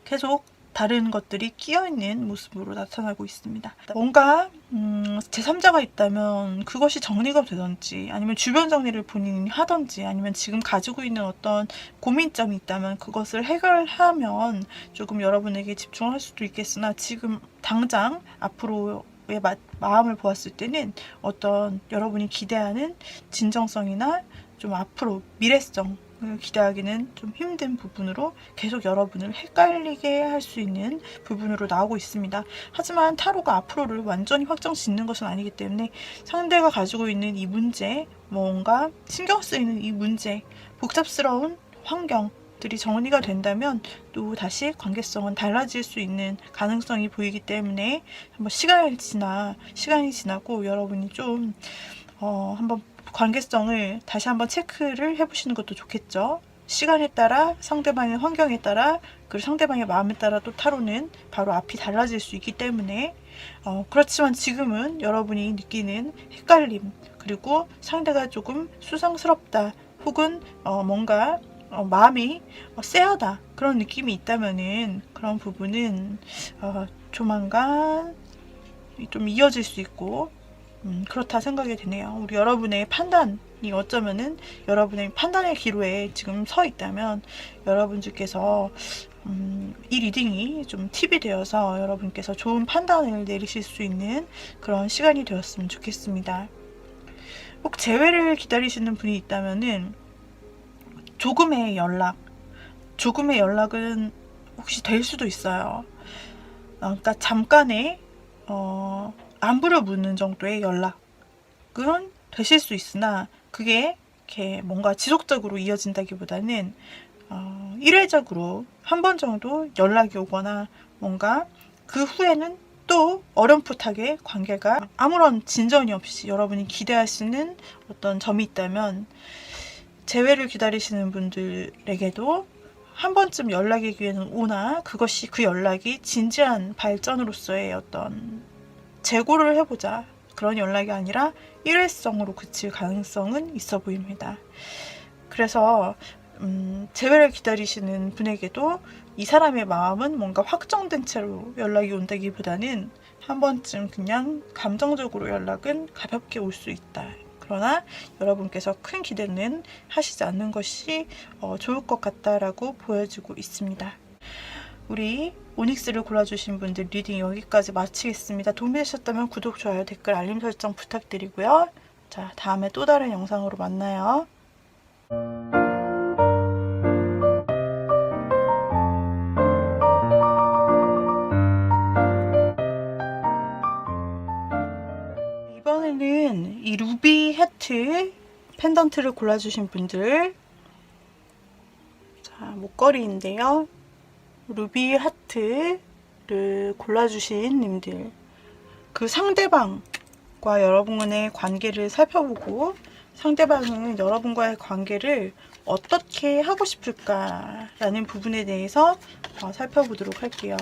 계속 다른 것들이 끼어있는 모습으로 나타나고 있습니다. 뭔가 제3자가 있다면 그것이 정리가 되던지, 아니면 주변 정리를 본인이 하던지, 아니면 지금 가지고 있는 어떤 고민점이 있다면 그것을 해결하면 조금 여러분에게 집중할 수도 있겠으나, 지금 당장 앞으로의 마음을 보았을 때는 어떤 여러분이 기대하는 진정성이나 좀 앞으로 미래성 기대하기는 좀 힘든 부분으로 계속 여러분을 헷갈리게 할 수 있는 부분으로 나오고 있습니다. 하지만 타로가 앞으로를 완전히 확정 짓는 것은 아니기 때문에 상대가 가지고 있는 이 문제, 뭔가 신경 쓰이는 이 문제, 복잡스러운 환경들이 정리가 된다면 또 다시 관계성은 달라질 수 있는 가능성이 보이기 때문에 한번 시간이 지나고 여러분이 좀 한번 관계성을 다시 한번 체크를 해보시는 것도 좋겠죠. 시간에 따라, 상대방의 환경에 따라, 그리고 상대방의 마음에 따라 또 타로는 바로 앞이 달라질 수 있기 때문에 그렇지만 지금은 여러분이 느끼는 헷갈림, 그리고 상대가 조금 수상스럽다, 혹은 뭔가 마음이 쎄하다, 그런 느낌이 있다면은 그런 부분은 조만간 좀 이어질 수 있고 그렇다 생각이 드네요. 우리 여러분의 판단이 어쩌면은 여러분의 판단의 기로에 지금 서 있다면 여러분들께서 이 리딩이 좀 팁이 되어서 여러분께서 좋은 판단을 내리실 수 있는 그런 시간이 되었으면 좋겠습니다. 꼭 재회를 기다리시는 분이 있다면은 조금의 연락은 혹시 될 수도 있어요. 그러니까 잠깐의 안부를 묻는 정도의 연락은 되실 수 있으나, 그게 이렇게 뭔가 지속적으로 이어진다기보다는 일회적으로 한 번 정도 연락이 오거나, 뭔가 그 후에는 또 어렴풋하게 관계가 아무런 진전이 없이 여러분이 기대하시는 어떤 점이 있다면, 재회를 기다리시는 분들에게도 한 번쯤 연락의 기회는 오나, 그것이 그 연락이 진지한 발전으로서의 어떤 재고를 해보자, 그런 연락이 아니라 일회성으로 그칠 가능성은 있어 보입니다. 그래서 재회를 기다리시는 분에게도 이 사람의 마음은 뭔가 확정된 채로 연락이 온다기보다는 한 번쯤 그냥 감정적으로 연락은 가볍게 올 수 있다. 그러나 여러분께서 큰 기대는 하시지 않는 것이 좋을 것 같다라고 보여지고 있습니다. 우리 오닉스를 골라주신 분들 리딩 여기까지 마치겠습니다. 도움이 되셨다면 구독, 좋아요, 댓글, 알림 설정 부탁드리고요. 자, 다음에 또 다른 영상으로 만나요. 이번에는 이 루비 해트 펜던트를 골라주신 분들, 자, 목걸이인데요. 루비 하트를 골라주신 님들, 그 상대방과 여러분의 관계를 살펴보고 상대방은 여러분과의 관계를 어떻게 하고 싶을까 라는 부분에 대해서 살펴보도록 할게요.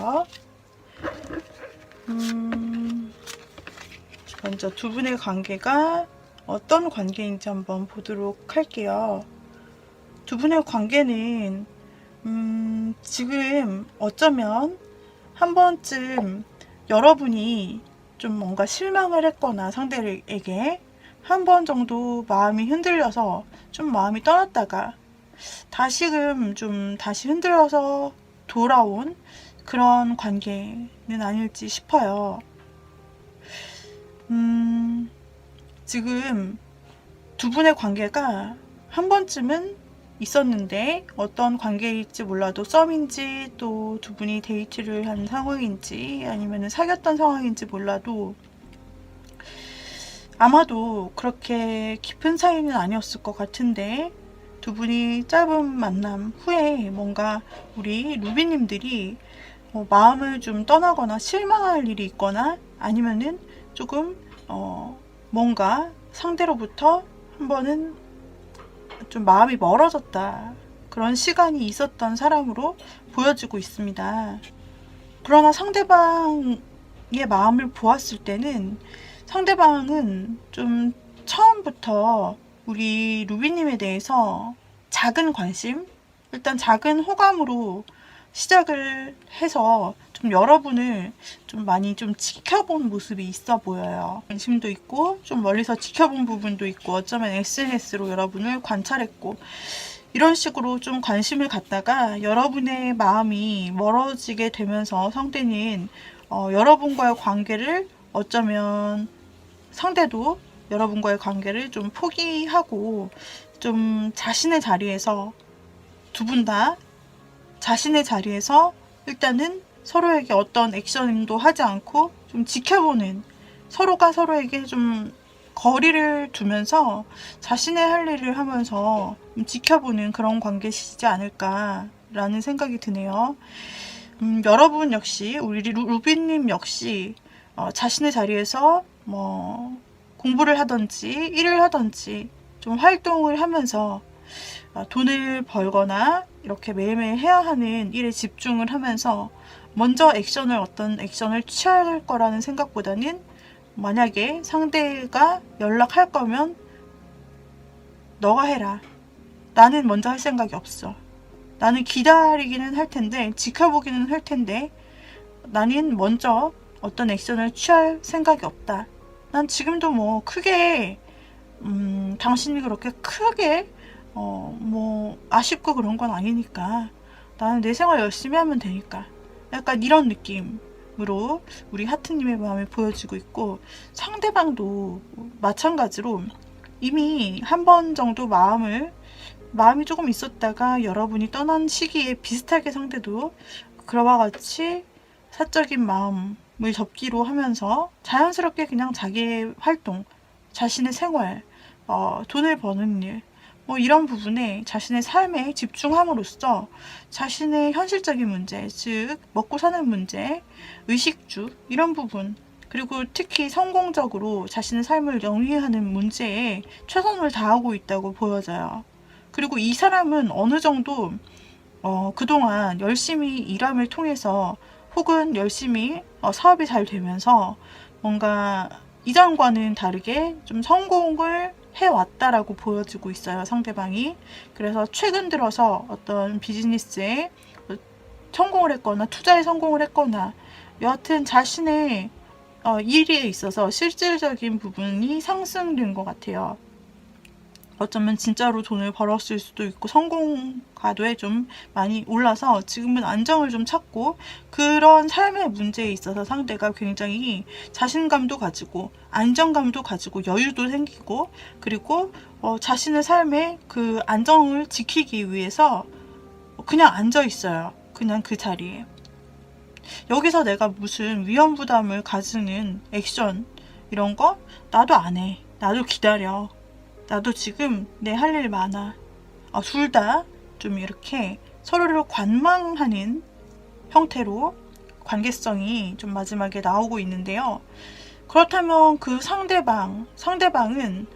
먼저 두 분의 관계가 어떤 관계인지 한번 보도록 할게요. 두 분의 관계는 지금 어쩌면 한 번쯤 여러분이 좀 뭔가 실망을 했거나 상대에게 한 번 정도 마음이 흔들려서 좀 마음이 떠났다가 다시금 좀 다시 흔들려서 돌아온 그런 관계는 아닐지 싶어요. 지금 두 분의 관계가 한 번쯤은 있었는데 어떤 관계일지 몰라도 썸인지 또 두 분이 데이트를 한 상황인지 아니면 사귀었던 상황인지 몰라도 아마도 그렇게 깊은 사이는 아니었을 것 같은데 두 분이 짧은 만남 후에 뭔가 우리 루비님들이 마음을 좀 떠나거나 실망할 일이 있거나 아니면은 조금 뭔가 상대로부터 한 번은 좀 마음이 멀어졌다, 그런 시간이 있었던 사람으로 보여지고 있습니다. 그러나 상대방의 마음을 보았을 때는 상대방은 좀 처음부터 우리 루비님에 대해서 작은 관심, 일단 작은 호감으로 시작을 해서 좀 여러분을 좀 많이 좀 지켜본 모습이 있어 보여요. 관심도 있고 좀 멀리서 지켜본 부분도 있고 어쩌면 SNS로 여러분을 관찰했고 이런 식으로 좀 관심을 갖다가 여러분의 마음이 멀어지게 되면서 상대는 여러분과의 관계를 어쩌면 상대도 여러분과의 관계를 좀 포기하고 좀 자신의 자리에서 두 분 다 자신의 자리에서 일단은 서로에게 어떤 액션도 하지 않고 좀 지켜보는, 서로가 서로에게 좀 거리를 두면서 자신의 할 일을 하면서 좀 지켜보는 그런 관계시지 않을까라는 생각이 드네요. 여러분 역시 우리 루비님 역시 자신의 자리에서 뭐 공부를 하든지 일을 하든지 좀 활동을 하면서 돈을 벌거나 이렇게 매일매일 해야 하는 일에 집중을 하면서 먼저 어떤 액션을 취할 거라는 생각보다는 만약에 상대가 연락할 거면 너가 해라, 나는 먼저 할 생각이 없어, 나는 기다리기는 할 텐데 지켜보기는 할 텐데 나는 먼저 어떤 액션을 취할 생각이 없다, 난 지금도 뭐 크게 당신이 그렇게 크게 뭐 아쉽고 그런 건 아니니까 나는 내 생활 열심히 하면 되니까, 약간 이런 느낌으로 우리 하트님의 마음이 보여지고 있고 상대방도 마찬가지로 이미 한 번 정도 마음이 조금 있었다가 여러분이 떠난 시기에 비슷하게 상대도 그와 같이 사적인 마음을 접기로 하면서 자연스럽게 그냥 자기의 활동, 자신의 생활, 돈을 버는 일, 뭐 이런 부분에 자신의 삶에 집중함으로써 자신의 현실적인 문제, 즉 먹고 사는 문제, 의식주 이런 부분, 그리고 특히 성공적으로 자신의 삶을 영위하는 문제에 최선을 다하고 있다고 보여져요. 그리고 이 사람은 어느 정도 그동안 열심히 일함을 통해서 혹은 열심히 사업이 잘 되면서 뭔가 이전과는 다르게 좀 성공을 해왔다라고 보여지고 있어요, 상대방이. 그래서 최근 들어서 어떤 비즈니스에 성공을 했거나 투자에 성공을 했거나 여하튼 자신의 일에 있어서 실질적인 부분이 상승된 것 같아요. 어쩌면 진짜로 돈을 벌었을 수도 있고 성공가도에 좀 많이 올라서 지금은 안정을 좀 찾고 그런 삶의 문제에 있어서 상대가 굉장히 자신감도 가지고 안정감도 가지고 여유도 생기고 그리고 자신의 삶의 그 안정을 지키기 위해서 그냥 앉아 있어요. 그냥 그 자리에. 여기서 내가 무슨 위험 부담을 가지는 액션 이런 거 나도 안 해. 나도 기다려. 나도 지금 내 할 일 많아. 둘 다 좀 이렇게 서로를 관망하는 형태로 관계성이 좀 마지막에 나오고 있는데요. 그렇다면 그 상대방은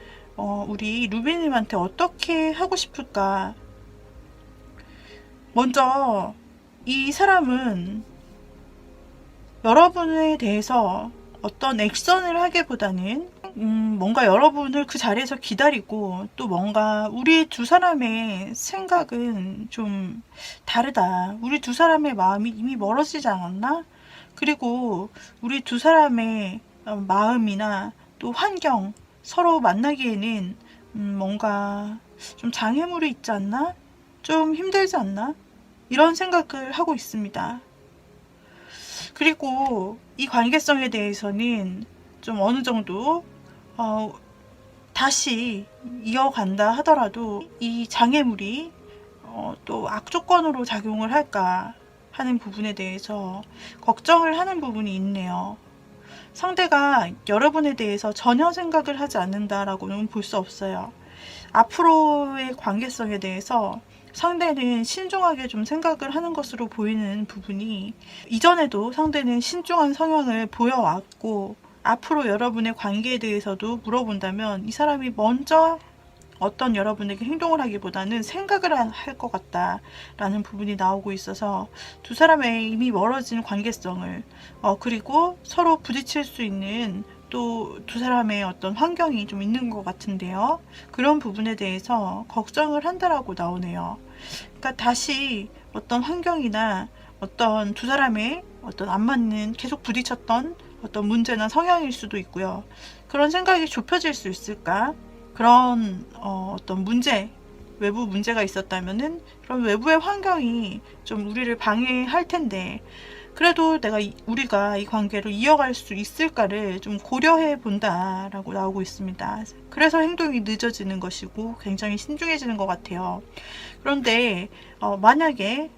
우리 루비님한테 어떻게 하고 싶을까? 먼저 이 사람은 여러분에 대해서 어떤 액션을 하기보다는 뭔가 여러분을 그 자리에서 기다리고, 또 뭔가 우리 두 사람의 생각은 좀 다르다. 우리 두 사람의 마음이 이미 멀어지지 않았나? 그리고 우리 두 사람의 마음이나 또 환경, 서로 만나기에는 뭔가 좀 장애물이 있지 않나? 좀 힘들지 않나? 이런 생각을 하고 있습니다. 그리고 이 관계성에 대해서는 좀 어느 정도 다시 이어간다 하더라도 이 장애물이 또 악조건으로 작용을 할까 하는 부분에 대해서 걱정을 하는 부분이 있네요. 상대가 여러분에 대해서 전혀 생각을 하지 않는다라고는 볼 수 없어요. 앞으로의 관계성에 대해서 상대는 신중하게 좀 생각을 하는 것으로 보이는 부분이, 이전에도 상대는 신중한 성향을 보여왔고, 앞으로 여러분의 관계에 대해서도 물어본다면 이 사람이 먼저 어떤 여러분에게 행동을 하기보다는 생각을 할 것 같다라는 부분이 나오고 있어서 두 사람의 이미 멀어진 관계성을 그리고 서로 부딪힐 수 있는 또 두 사람의 어떤 환경이 좀 있는 것 같은데요. 그런 부분에 대해서 걱정을 한다라고 나오네요. 그러니까 다시 어떤 환경이나 어떤 두 사람의 어떤 안 맞는, 계속 부딪혔던 어떤 문제나 성향일 수도 있고요. 그런 생각이 좁혀질 수 있을까? 그런 어떤 문제, 외부 문제가 있었다면은 그런 외부의 환경이 좀 우리를 방해할 텐데, 그래도 우리가 이 관계를 이어갈 수 있을까를 좀 고려해 본다라고 나오고 있습니다. 그래서 행동이 늦어지는 것이고 굉장히 신중해지는 것 같아요. 그런데 만약에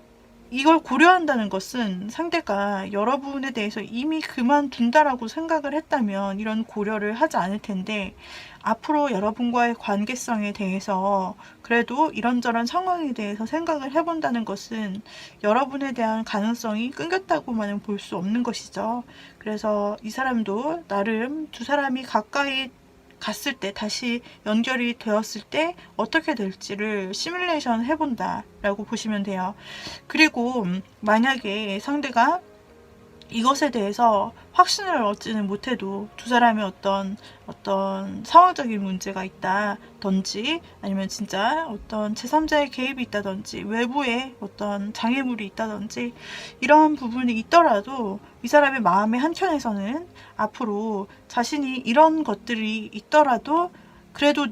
이걸 고려한다는 것은 상대가 여러분에 대해서 이미 그만둔다라고 생각을 했다면 이런 고려를 하지 않을 텐데, 앞으로 여러분과의 관계성에 대해서 그래도 이런저런 상황에 대해서 생각을 해본다는 것은 여러분에 대한 가능성이 끊겼다고만은 볼 수 없는 것이죠. 그래서 이 사람도 나름 두 사람이 가까이 갔을 때, 다시 연결이 되었을 때 어떻게 될지를 시뮬레이션 해본다 라고 보시면 돼요. 그리고 만약에 상대가 이것에 대해서 확신을 얻지는 못해도 두 사람의 어떤 상황적인 문제가 있다든지, 아니면 진짜 어떤 제3자의 개입이 있다든지, 외부에 어떤 장애물이 있다든지, 이러한 부분이 있더라도 이 사람의 마음의 한켠에서는 앞으로 자신이 이런 것들이 있더라도 그래도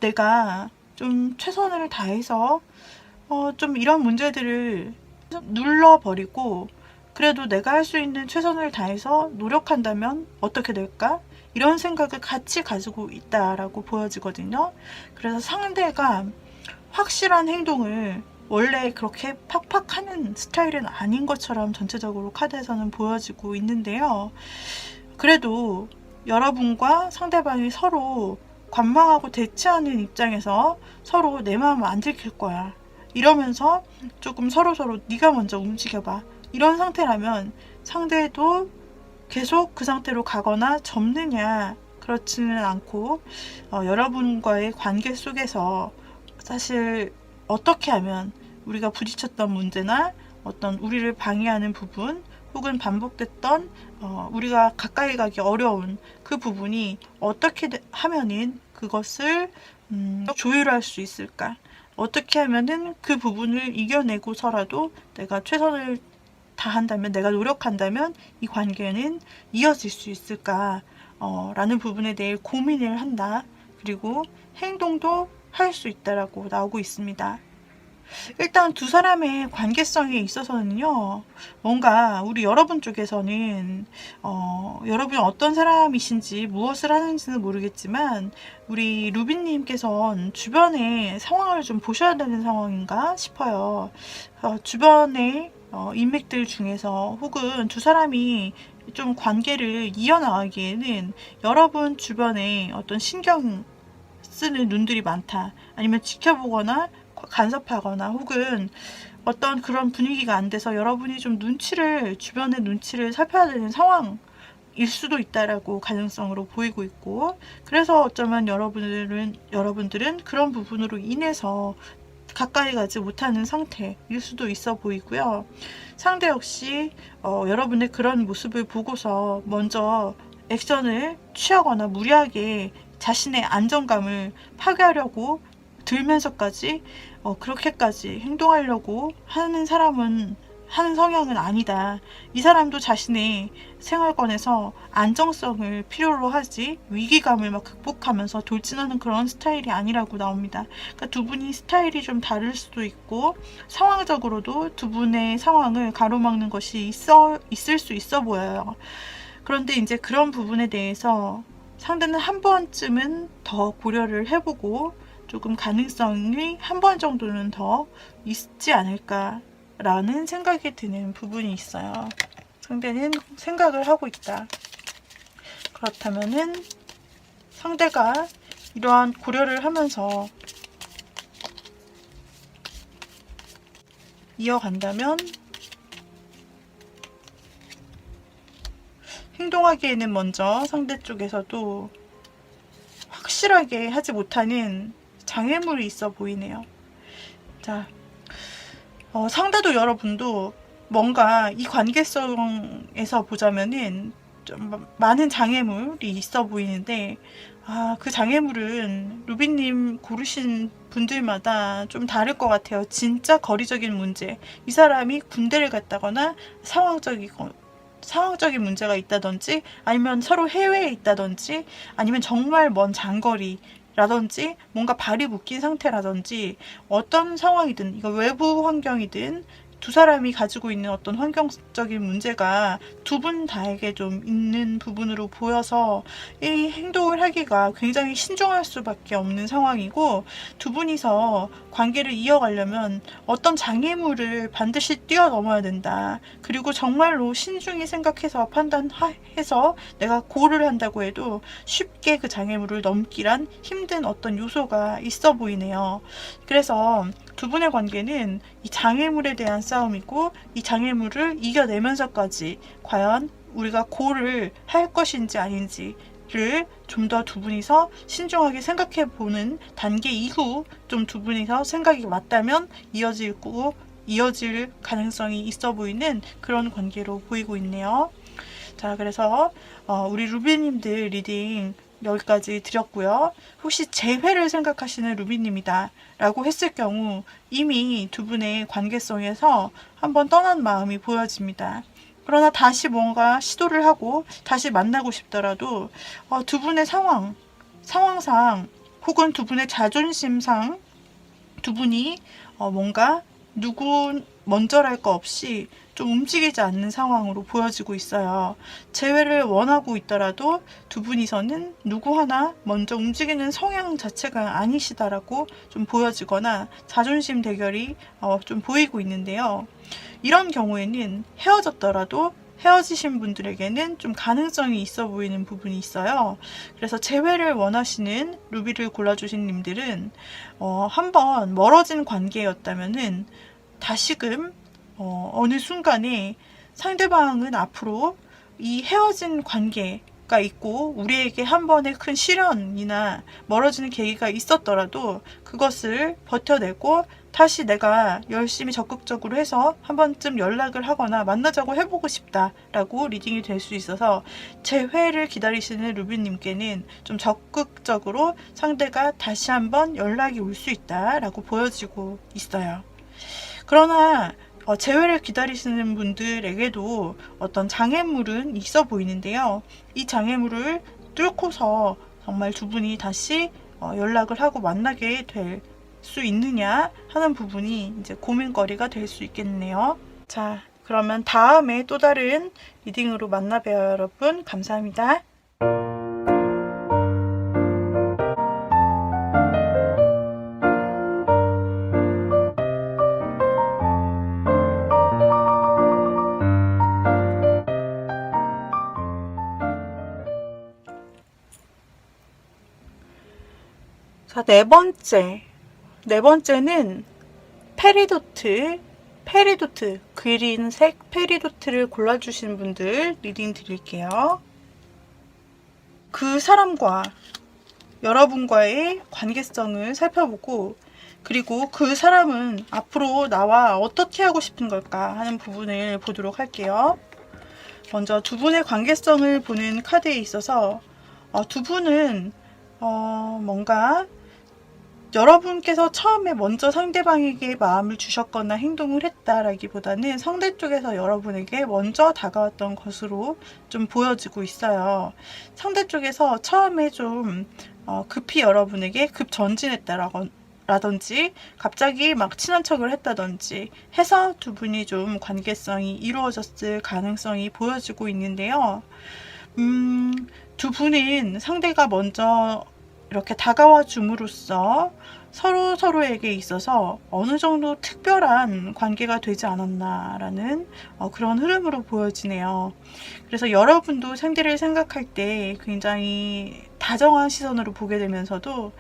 내가 좀 최선을 다해서 좀 이런 문제들을 눌러버리고, 그래도 내가 할 수 있는 최선을 다해서 노력한다면 어떻게 될까? 이런 생각을 같이 가지고 있다라고 보여지거든요. 그래서 상대가 확실한 행동을 원래 그렇게 팍팍 하는 스타일은 아닌 것처럼 전체적으로 카드에서는 보여지고 있는데요. 그래도 여러분과 상대방이 서로 관망하고 대치하는 입장에서 서로 내 마음을 안 들킬 거야, 이러면서 조금 서로서로 네가 먼저 움직여봐, 이런 상태라면 상대도 계속 그 상태로 가거나 접느냐, 그렇지는 않고 여러분과의 관계 속에서 사실 어떻게 하면 우리가 부딪혔던 문제나 어떤 우리를 방해하는 부분, 혹은 반복됐던 우리가 가까이 가기 어려운 그 부분이 어떻게 하면은 그것을 조율할 수 있을까? 어떻게 하면은 그 부분을 이겨내고서라도 내가 최선을 다한다면, 내가 노력한다면 이 관계는 이어질 수 있을까? 라는 부분에 대해 고민을 한다. 그리고 행동도 할 수 있다라고 나오고 있습니다. 일단 두 사람의 관계성에 있어서는요, 뭔가 우리 여러분 쪽에서는 여러분이 어떤 사람이신지 무엇을 하는지는 모르겠지만 우리 루비님께서는 주변의 상황을 좀 보셔야 되는 상황인가 싶어요. 주변의 인맥들 중에서, 혹은 두 사람이 좀 관계를 이어나가기에는 여러분 주변에 어떤 신경 쓰는 눈들이 많다. 아니면 지켜보거나 간섭하거나 혹은 어떤 그런 분위기가 안 돼서 여러분이 좀 주변의 눈치를 살펴야 되는 상황일 수도 있다라고 가능성으로 보이고 있고, 그래서 어쩌면 여러분들은 그런 부분으로 인해서 가까이 가지 못하는 상태일 수도 있어 보이고요. 상대 역시 여러분의 그런 모습을 보고서 먼저 액션을 취하거나 무리하게 자신의 안정감을 파괴하려고 들면서까지 그렇게까지 행동하려고 하는 성향은 아니다. 이 사람도 자신의 생활권에서 안정성을 필요로 하지 위기감을 막 극복하면서 돌진하는 그런 스타일이 아니라고 나옵니다. 그러니까 두 분이 스타일이 좀 다를 수도 있고 상황적으로도 두 분의 상황을 가로막는 것이 있을 수 있어 보여요. 그런데 이제 그런 부분에 대해서 상대는 한 번쯤은 더 고려를 해보고 조금 가능성이 한 번 정도는 더 있지 않을까라는 생각이 드는 부분이 있어요. 상대는 생각을 하고 있다. 그렇다면은 상대가 이러한 고려를 하면서 이어간다면 행동하기에는 먼저 상대 쪽에서도 확실하게 하지 못하는 장애물이 있어 보이네요. 자, 상대도 여러분도 뭔가 이 관계성에서 보자면은 좀 많은 장애물이 있어 보이는데, 그 장애물은 루비님 고르신 분들마다 좀 다를 것 같아요. 진짜 거리적인 문제, 이 사람이 군대를 갔다거나 상황적인 문제가 있다든지, 아니면 서로 해외에 있다든지, 아니면 정말 먼 장거리 라든지, 뭔가 발이 묶인 상태라든지, 어떤 상황이든, 이거 외부 환경이든 두 사람이 가지고 있는 어떤 환경적인 문제가 두 분 다에게 좀 있는 부분으로 보여서 이 행동을 하기가 굉장히 신중할 수밖에 없는 상황이고, 두 분이서 관계를 이어가려면 어떤 장애물을 반드시 뛰어넘어야 된다. 그리고 정말로 신중히 생각해서 판단해서 내가 고를 한다고 해도 쉽게 그 장애물을 넘기란 힘든 어떤 요소가 있어 보이네요. 그래서 두 분의 관계는 이 장애물에 대한 싸움이고, 이 장애물을 이겨내면서까지 과연 우리가 고를 할 것인지 아닌지를 좀 더 두 분이서 신중하게 생각해 보는 단계 이후 좀 두 분이서 생각이 맞다면 이어질 가능성이 있어 보이는 그런 관계로 보이고 있네요. 자, 그래서 우리 루비님들 리딩 여기까지 드렸고요. 혹시 재회를 생각하시는 루비님이다 라고 했을 경우 이미 두 분의 관계성에서 한번 떠난 마음이 보여집니다. 그러나 다시 뭔가 시도를 하고 다시 만나고 싶더라도 두 분의 상황상 혹은 두 분의 자존심상 두 분이 뭔가 누구 먼저랄 거 없이 좀 움직이지 않는 상황으로 보여지고 있어요. 재회를 원하고 있더라도 두 분이서는 누구 하나 먼저 움직이는 성향 자체가 아니시다라고 좀 보여지거나 자존심 대결이 좀 보이고 있는데요. 이런 경우에는 헤어졌더라도 헤어지신 분들에게는 좀 가능성이 있어 보이는 부분이 있어요. 그래서 재회를 원하시는 루비를 골라주신 님들은 한번 멀어진 관계였다면은 다시금 어느 순간에 상대방은 앞으로 이 헤어진 관계가 있고 우리에게 한 번의 큰 시련이나 멀어지는 계기가 있었더라도 그것을 버텨내고 다시 내가 열심히 적극적으로 해서 한 번쯤 연락을 하거나 만나자고 해보고 싶다라고 리딩이 될 수 있어서 재회를 기다리시는 루비님께는 좀 적극적으로 상대가 다시 한번 연락이 올 수 있다라고 보여지고 있어요. 그러나 재회를 기다리시는 분들에게도 어떤 장애물은 있어 보이는데요. 이 장애물을 뚫고서 정말 두 분이 다시 연락을 하고 만나게 될 수 있느냐 하는 부분이 이제 고민거리가 될 수 있겠네요. 자, 그러면 다음에 또 다른 리딩으로 만나봬요, 여러분. 감사합니다. 자, 네 번째는 페리도트, 그린색 페리도트를 골라주신 분들 리딩 드릴게요. 그 사람과 여러분과의 관계성을 살펴보고, 그리고 그 사람은 앞으로 나와 어떻게 하고 싶은 걸까 하는 부분을 보도록 할게요. 먼저 두 분의 관계성을 보는 카드에 있어서 두 분은 뭔가 여러분께서 처음에 먼저 상대방에게 마음을 주셨거나 행동을 했다라기보다는 상대 쪽에서 여러분에게 먼저 다가왔던 것으로 좀 보여지고 있어요. 상대 쪽에서 처음에 좀 급히 여러분에게 급전진했다라든지 갑자기 막 친한 척을 했다든지 해서 두 분이 좀 관계성이 이루어졌을 가능성이 보여지고 있는데요. 두 분은 상대가 먼저 이렇게 다가와 줌으로써 서로에게 있어서 어느 정도 특별한 관계가 되지 않았나라는 그런 흐름으로 보여지네요. 그래서 여러분도 상대를 생각할 때 굉장히 다정한 시선으로 보게 되면서도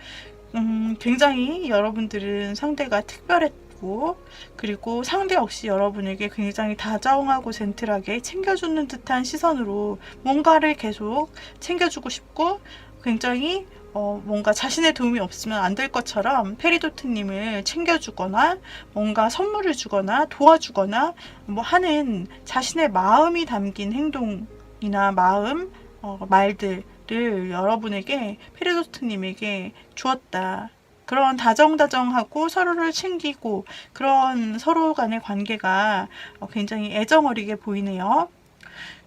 굉장히 여러분들은 상대가 특별했고, 그리고 상대 역시 여러분에게 굉장히 다정하고 젠틀하게 챙겨주는 듯한 시선으로 뭔가를 계속 챙겨주고 싶고, 굉장히 뭔가 자신의 도움이 없으면 안 될 것처럼 페리도트님을 챙겨주거나 뭔가 선물을 주거나 도와주거나 뭐 하는 자신의 마음이 담긴 행동이나 말들을 여러분에게, 페리도트님에게 주었다. 그런 다정다정하고 서로를 챙기고 그런 서로 간의 관계가 굉장히 애정어리게 보이네요.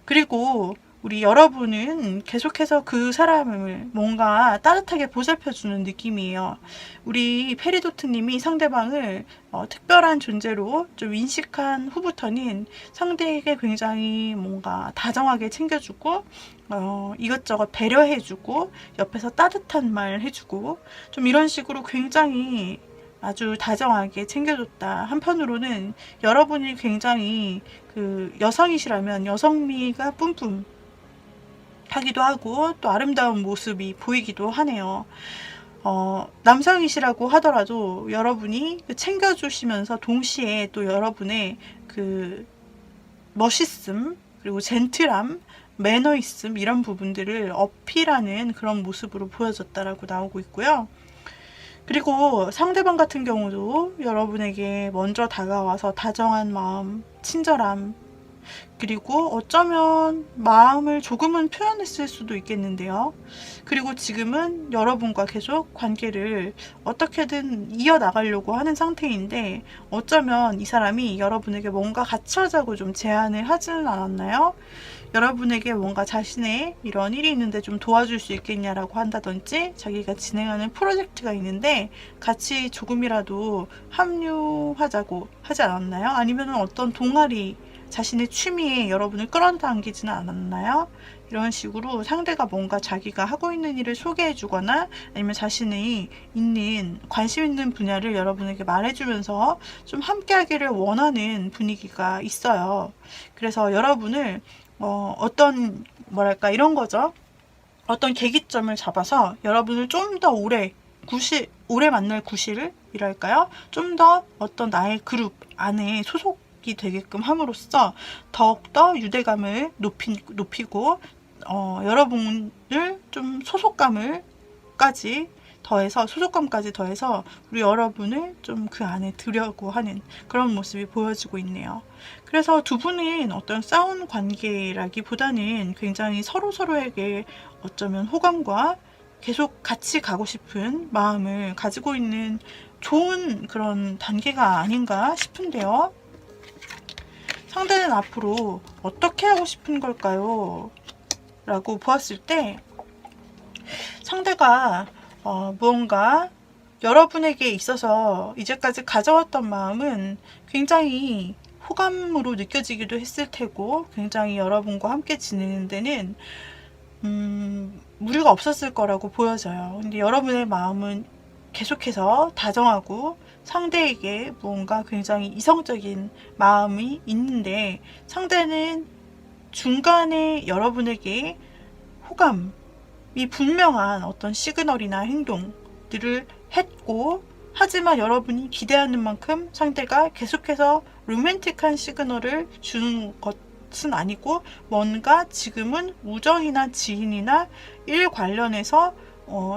그리고 우리 여러분은 계속해서 그 사람을 뭔가 따뜻하게 보살펴주는 느낌이에요. 우리 페리도트님이 상대방을 특별한 존재로 좀 인식한 후부터는 상대에게 굉장히 뭔가 다정하게 챙겨주고 이것저것 배려해주고 옆에서 따뜻한 말 해주고 좀 이런 식으로 굉장히 아주 다정하게 챙겨줬다. 한편으로는 여러분이 굉장히 그 여성이시라면 여성미가 뿜뿜 하기도 하고 또 아름다운 모습이 보이기도 하네요. 남성이시라고 하더라도 여러분이 챙겨주시면서 동시에 또 여러분의 그 멋있음, 그리고 젠틀함, 매너있음 이런 부분들을 어필하는 그런 모습으로 보여졌다라고 나오고 있고요. 그리고 상대방 같은 경우도 여러분에게 먼저 다가와서 다정한 마음, 친절함, 그리고 어쩌면 마음을 조금은 표현했을 수도 있겠는데요. 그리고 지금은 여러분과 계속 관계를 어떻게든 이어나가려고 하는 상태인데, 어쩌면 이 사람이 여러분에게 뭔가 같이 하자고 좀 제안을 하지는 않았나요? 여러분에게 뭔가 자신의 이런 일이 있는데 좀 도와줄 수 있겠냐라고 한다든지, 자기가 진행하는 프로젝트가 있는데 같이 조금이라도 합류하자고 하지 않았나요? 아니면 어떤 동아리, 자신의 취미에 여러분을 끌어당기지는 않았나요? 이런 식으로 상대가 뭔가 자기가 하고 있는 일을 소개해 주거나 아니면 자신이 있는 관심 있는 분야를 여러분에게 말해주면서 좀 함께 하기를 원하는 분위기가 있어요. 그래서 여러분을 어떤 뭐랄까 이런 거죠. 어떤 계기점을 잡아서 여러분을 좀 더 오래 만날 구실이랄까요? 좀 더 어떤 나의 그룹 안에 소속이 되게끔 함으로써 더욱더 유대감을 높이고 여러분을 좀 소속감까지 더해서 우리 여러분을 좀 그 안에 들여고 하는 그런 모습이 보여지고 있네요. 그래서 두 분은 어떤 싸운 관계라기보다는 굉장히 서로에게 어쩌면 호감과 계속 같이 가고 싶은 마음을 가지고 있는 좋은 그런 단계가 아닌가 싶은데요. 상대는 앞으로 어떻게 하고 싶은 걸까요? 라고 보았을 때 상대가 무언가 여러분에게 있어서 이제까지 가져왔던 마음은 굉장히 호감으로 느껴지기도 했을 테고, 굉장히 여러분과 함께 지내는 데는 무리가 없었을 거라고 보여져요. 근데 여러분의 마음은 계속해서 다정하고 상대에게 뭔가 굉장히 이성적인 마음이 있는데, 상대는 중간에 여러분에게 호감이 분명한 어떤 시그널이나 행동들을 했고, 하지만 여러분이 기대하는 만큼 상대가 계속해서 로맨틱한 시그널을 주는 것은 아니고, 뭔가 지금은 우정이나 지인이나 일 관련해서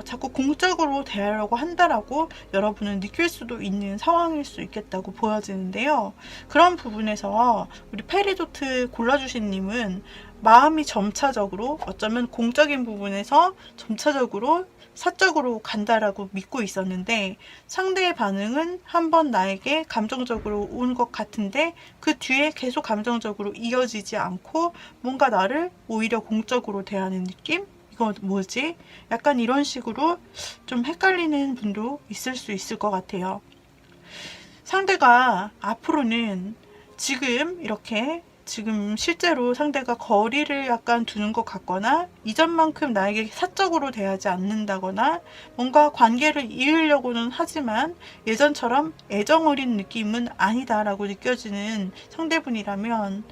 자꾸 공적으로 대하려고 한다라고 여러분은 느낄 수도 있는 상황일 수 있겠다고 보여지는데요. 그런 부분에서 우리 페리도트 골라주신 님은 마음이 점차적으로, 어쩌면 공적인 부분에서 점차적으로 사적으로 간다라고 믿고 있었는데, 상대의 반응은 한번 나에게 감정적으로 온 것 같은데 그 뒤에 계속 감정적으로 이어지지 않고 뭔가 나를 오히려 공적으로 대하는 느낌? 이거 뭐지? 약간 이런 식으로 좀 헷갈리는 분도 있을 수 있을 것 같아요. 상대가 앞으로는 지금 실제로 상대가 거리를 약간 두는 것 같거나, 이전만큼 나에게 사적으로 대하지 않는다거나, 뭔가 관계를 이으려고는 하지만 예전처럼 애정 어린 느낌은 아니다라고 느껴지는 상대분이라면,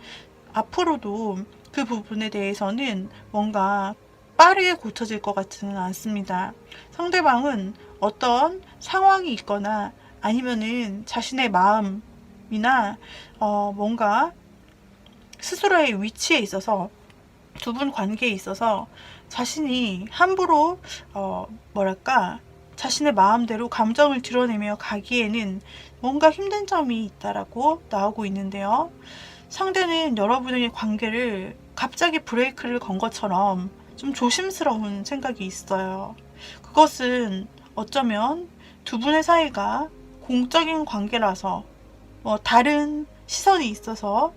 앞으로도 그 부분에 대해서는 뭔가 빠르게 고쳐질 것 같지는 않습니다. 상대방은 어떤 상황이 있거나 아니면은 자신의 마음이나 뭔가 스스로의 위치에 있어서, 두 분 관계에 있어서 자신이 함부로 자신의 마음대로 감정을 드러내며 가기에는 뭔가 힘든 점이 있다라고 나오고 있는데요. 상대는 여러분의 관계를 갑자기 브레이크를 건 것처럼 좀 조심스러운 생각이 있어요. 그것은 어쩌면 두 분의 사이가 공적인 관계라서, 다른 시선이 있어서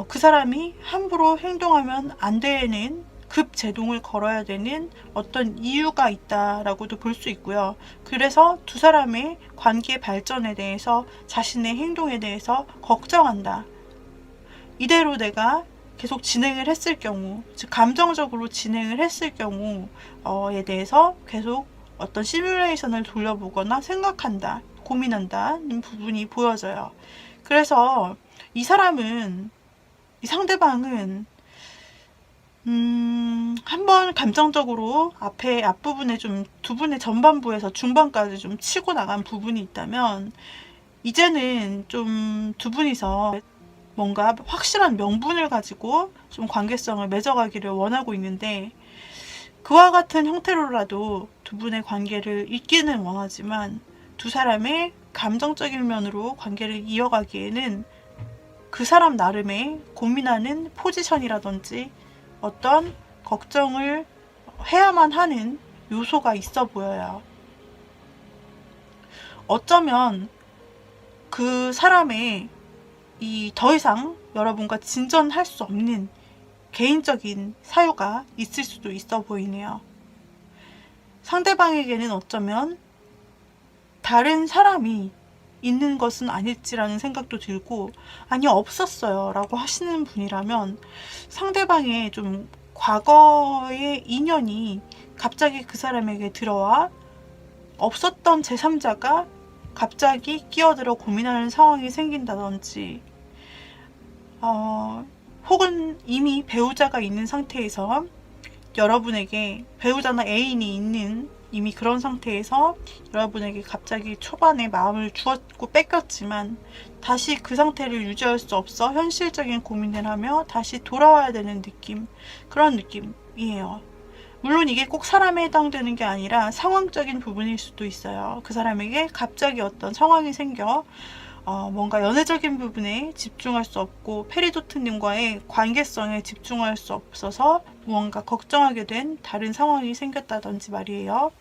그 사람이 함부로 행동하면 안 되는, 급제동을 걸어야 되는 어떤 이유가 있다라고도 볼 수 있고요. 그래서 두 사람의 관계 발전에 대해서, 자신의 행동에 대해서 걱정한다. 이대로 내가 계속 진행을 했을 경우, 즉 감정적으로 진행을 했을 경우에 대해서 계속 어떤 시뮬레이션을 돌려보거나 생각한다, 고민한다는 부분이 보여져요. 그래서 이 상대방은 한번 감정적으로 앞부분에 좀, 두 분의 전반부에서 중반까지 좀 치고 나간 부분이 있다면, 이제는 좀 두 분이서 뭔가 확실한 명분을 가지고 좀 관계성을 맺어가기를 원하고 있는데, 그와 같은 형태로라도 두 분의 관계를 잇기는 원하지만, 두 사람의 감정적인 면으로 관계를 이어가기에는 그 사람 나름의 고민하는 포지션이라든지 어떤 걱정을 해야만 하는 요소가 있어 보여요. 어쩌면 그 사람의 더 이상 여러분과 진전할 수 없는 개인적인 사유가 있을 수도 있어 보이네요. 상대방에게는 어쩌면 다른 사람이 있는 것은 아닐지라는 생각도 들고, 아니 없었어요 라고 하시는 분이라면, 상대방의 좀 과거의 인연이 갑자기 그 사람에게 들어와 없었던 제3자가 갑자기 끼어들어 고민하는 상황이 생긴다든지, 혹은 이미 배우자가 있는 상태에서 여러분에게, 배우자나 애인이 있는 이미 그런 상태에서 여러분에게 갑자기 초반에 마음을 주었고 뺏겼지만 다시 그 상태를 유지할 수 없어 현실적인 고민을 하며 다시 돌아와야 되는 느낌, 그런 느낌이에요. 물론 이게 꼭 사람에 해당되는 게 아니라 상황적인 부분일 수도 있어요. 그 사람에게 갑자기 어떤 상황이 생겨 뭔가 연애적인 부분에 집중할 수 없고 페리도트님과의 관계성에 집중할 수 없어서 무언가 걱정하게 된 다른 상황이 생겼다든지 말이에요.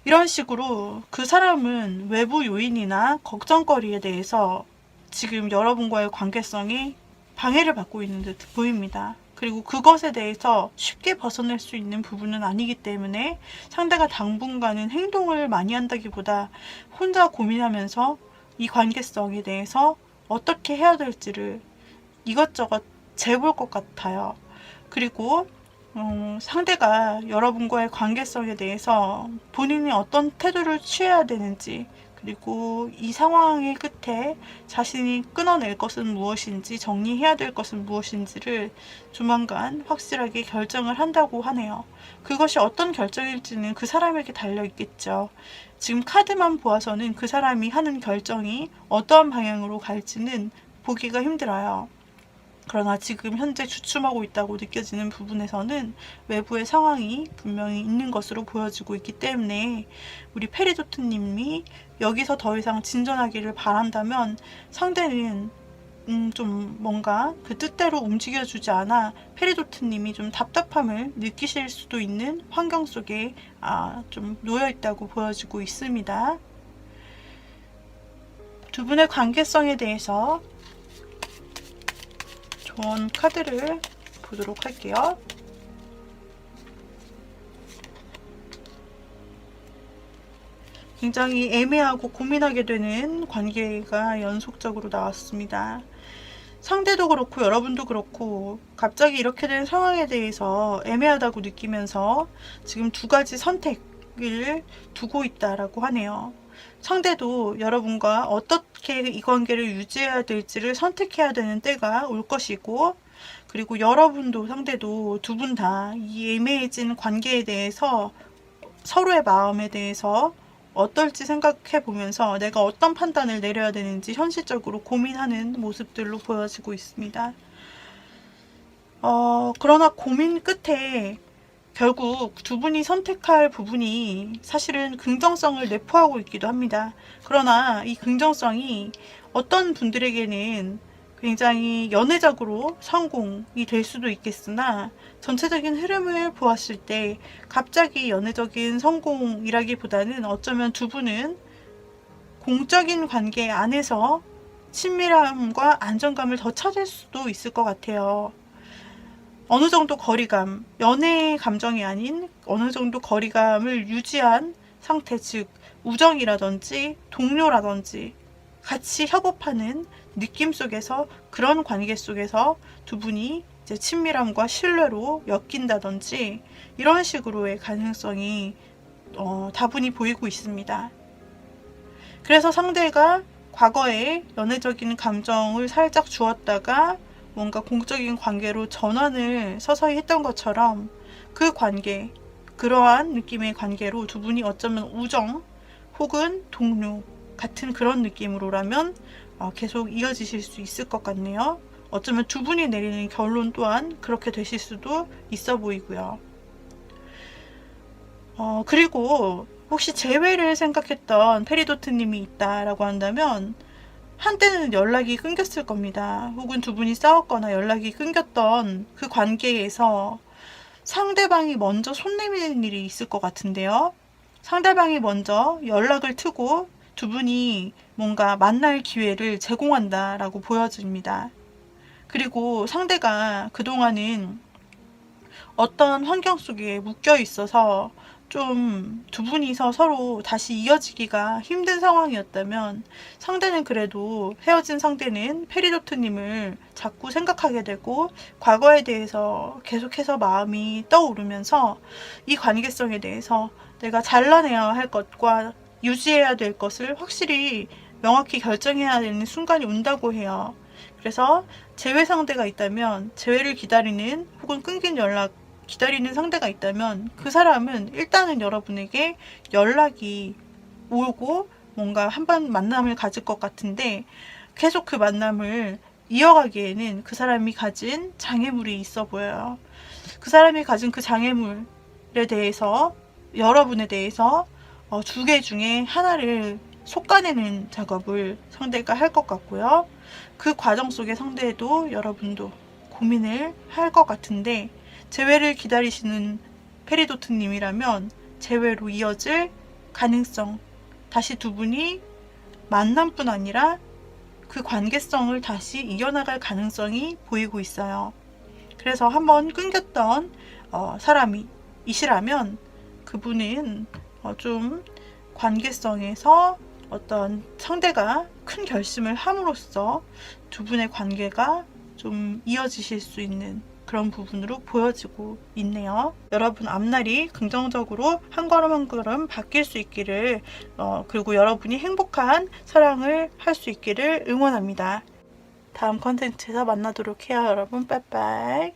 이런 식으로 그 사람은 외부 요인이나 걱정거리에 대해서 지금 여러분과의 관계성이 방해를 받고 있는 듯 보입니다. 그리고 그것에 대해서 쉽게 벗어날 수 있는 부분은 아니기 때문에 상대가 당분간은 행동을 많이 한다기보다 혼자 고민하면서 이 관계성에 대해서 어떻게 해야 될지를 이것저것 재볼 것 같아요. 그리고 상대가 여러분과의 관계성에 대해서 본인이 어떤 태도를 취해야 되는지, 그리고 이 상황의 끝에 자신이 끊어낼 것은 무엇인지, 정리해야 될 것은 무엇인지를 조만간 확실하게 결정을 한다고 하네요. 그것이 어떤 결정일지는 그 사람에게 달려 있겠죠. 지금 카드만 보아서는 그 사람이 하는 결정이 어떠한 방향으로 갈지는 보기가 힘들어요. 그러나 지금 현재 주춤하고 있다고 느껴지는 부분에서는 외부의 상황이 분명히 있는 것으로 보여지고 있기 때문에 우리 페리도트님이 여기서 더 이상 진전하기를 바란다면 상대는 좀 뭔가 그 뜻대로 움직여주지 않아 페리도트님이 좀 답답함을 느끼실 수도 있는 환경 속에 좀 놓여 있다고 보여지고 있습니다. 두 분의 관계성에 대해서 좋은 카드를 보도록 할게요. 굉장히 애매하고 고민하게 되는 관계가 연속적으로 나왔습니다. 상대도 그렇고 여러분도 그렇고 갑자기 이렇게 된 상황에 대해서 애매하다고 느끼면서 지금 두 가지 선택을 두고 있다라고 하네요. 상대도 여러분과 어떻게 이 관계를 유지해야 될지를 선택해야 되는 때가 올 것이고, 그리고 여러분도 상대도 두 분 다 이 애매해진 관계에 대해서 서로의 마음에 대해서 어떨지 생각해 보면서 내가 어떤 판단을 내려야 되는지 현실적으로 고민하는 모습들로 보여지고 있습니다. 그러나 고민 끝에 결국 두 분이 선택할 부분이 사실은 긍정성을 내포하고 있기도 합니다. 그러나 이 긍정성이 어떤 분들에게는 굉장히 연애적으로 성공이 될 수도 있겠으나 전체적인 흐름을 보았을 때 갑자기 연애적인 성공이라기보다는 어쩌면 두 분은 공적인 관계 안에서 친밀함과 안정감을 더 찾을 수도 있을 것 같아요. 어느 정도 거리감, 연애의 감정이 아닌 어느 정도 거리감을 유지한 상태, 즉 우정이라든지 동료라든지 같이 협업하는 느낌 속에서, 그런 관계 속에서 두 분이 이제 친밀함과 신뢰로 엮인다든지 이런 식으로의 가능성이 다분히 보이고 있습니다. 그래서 상대가 과거에 연애적인 감정을 살짝 주었다가 뭔가 공적인 관계로 전환을 서서히 했던 것처럼 그 관계, 그러한 느낌의 관계로 두 분이 어쩌면 우정 혹은 동료 같은 그런 느낌으로라면 계속 이어지실 수 있을 것 같네요. 어쩌면 두 분이 내리는 결론 또한 그렇게 되실 수도 있어 보이고요. 그리고 혹시 재회를 생각했던 페리도트님이 있다라고 한다면 한때는 연락이 끊겼을 겁니다. 혹은 두 분이 싸웠거나 연락이 끊겼던 그 관계에서 상대방이 먼저 손 내미는 일이 있을 것 같은데요. 상대방이 먼저 연락을 트고 두 분이 뭔가 만날 기회를 제공한다라고 보여집니다. 그리고 상대가 그동안은 어떤 환경 속에 묶여 있어서 좀 두 분이서 서로 다시 이어지기가 힘든 상황이었다면 상대는 그래도, 헤어진 상대는 페리도트님을 자꾸 생각하게 되고 과거에 대해서 계속해서 마음이 떠오르면서 이 관계성에 대해서 내가 잘라내야 할 것과 유지해야 될 것을 확실히 명확히 결정해야 되는 순간이 온다고 해요. 그래서 재회 상대가 있다면, 재회를 기다리는 혹은 끊긴 연락 기다리는 상대가 있다면 그 사람은 일단은 여러분에게 연락이 오고 뭔가 한번 만남을 가질 것 같은데, 계속 그 만남을 이어가기에는 그 사람이 가진 장애물이 있어 보여요. 그 사람이 가진 그 장애물에 대해서, 여러분에 대해서 두 개 중에 하나를 솎아내는 작업을 상대가 할 것 같고요. 그 과정 속에 상대도 여러분도 고민을 할 것 같은데, 재회를 기다리시는 페리도트님이라면 재회로 이어질 가능성, 다시 두 분이 만남뿐 아니라 그 관계성을 다시 이어나갈 가능성이 보이고 있어요. 그래서 한번 끊겼던 사람이시라면 그분은 좀 관계성에서 어떤 상대가 큰 결심을 함으로써 두 분의 관계가 좀 이어지실 수 있는 그런 부분으로 보여지고 있네요. 여러분 앞날이 긍정적으로 한 걸음 한 걸음 바뀔 수 있기를 그리고 여러분이 행복한 사랑을 할 수 있기를 응원합니다. 다음 컨텐츠에서 만나도록 해요. 여러분 빠이빠이.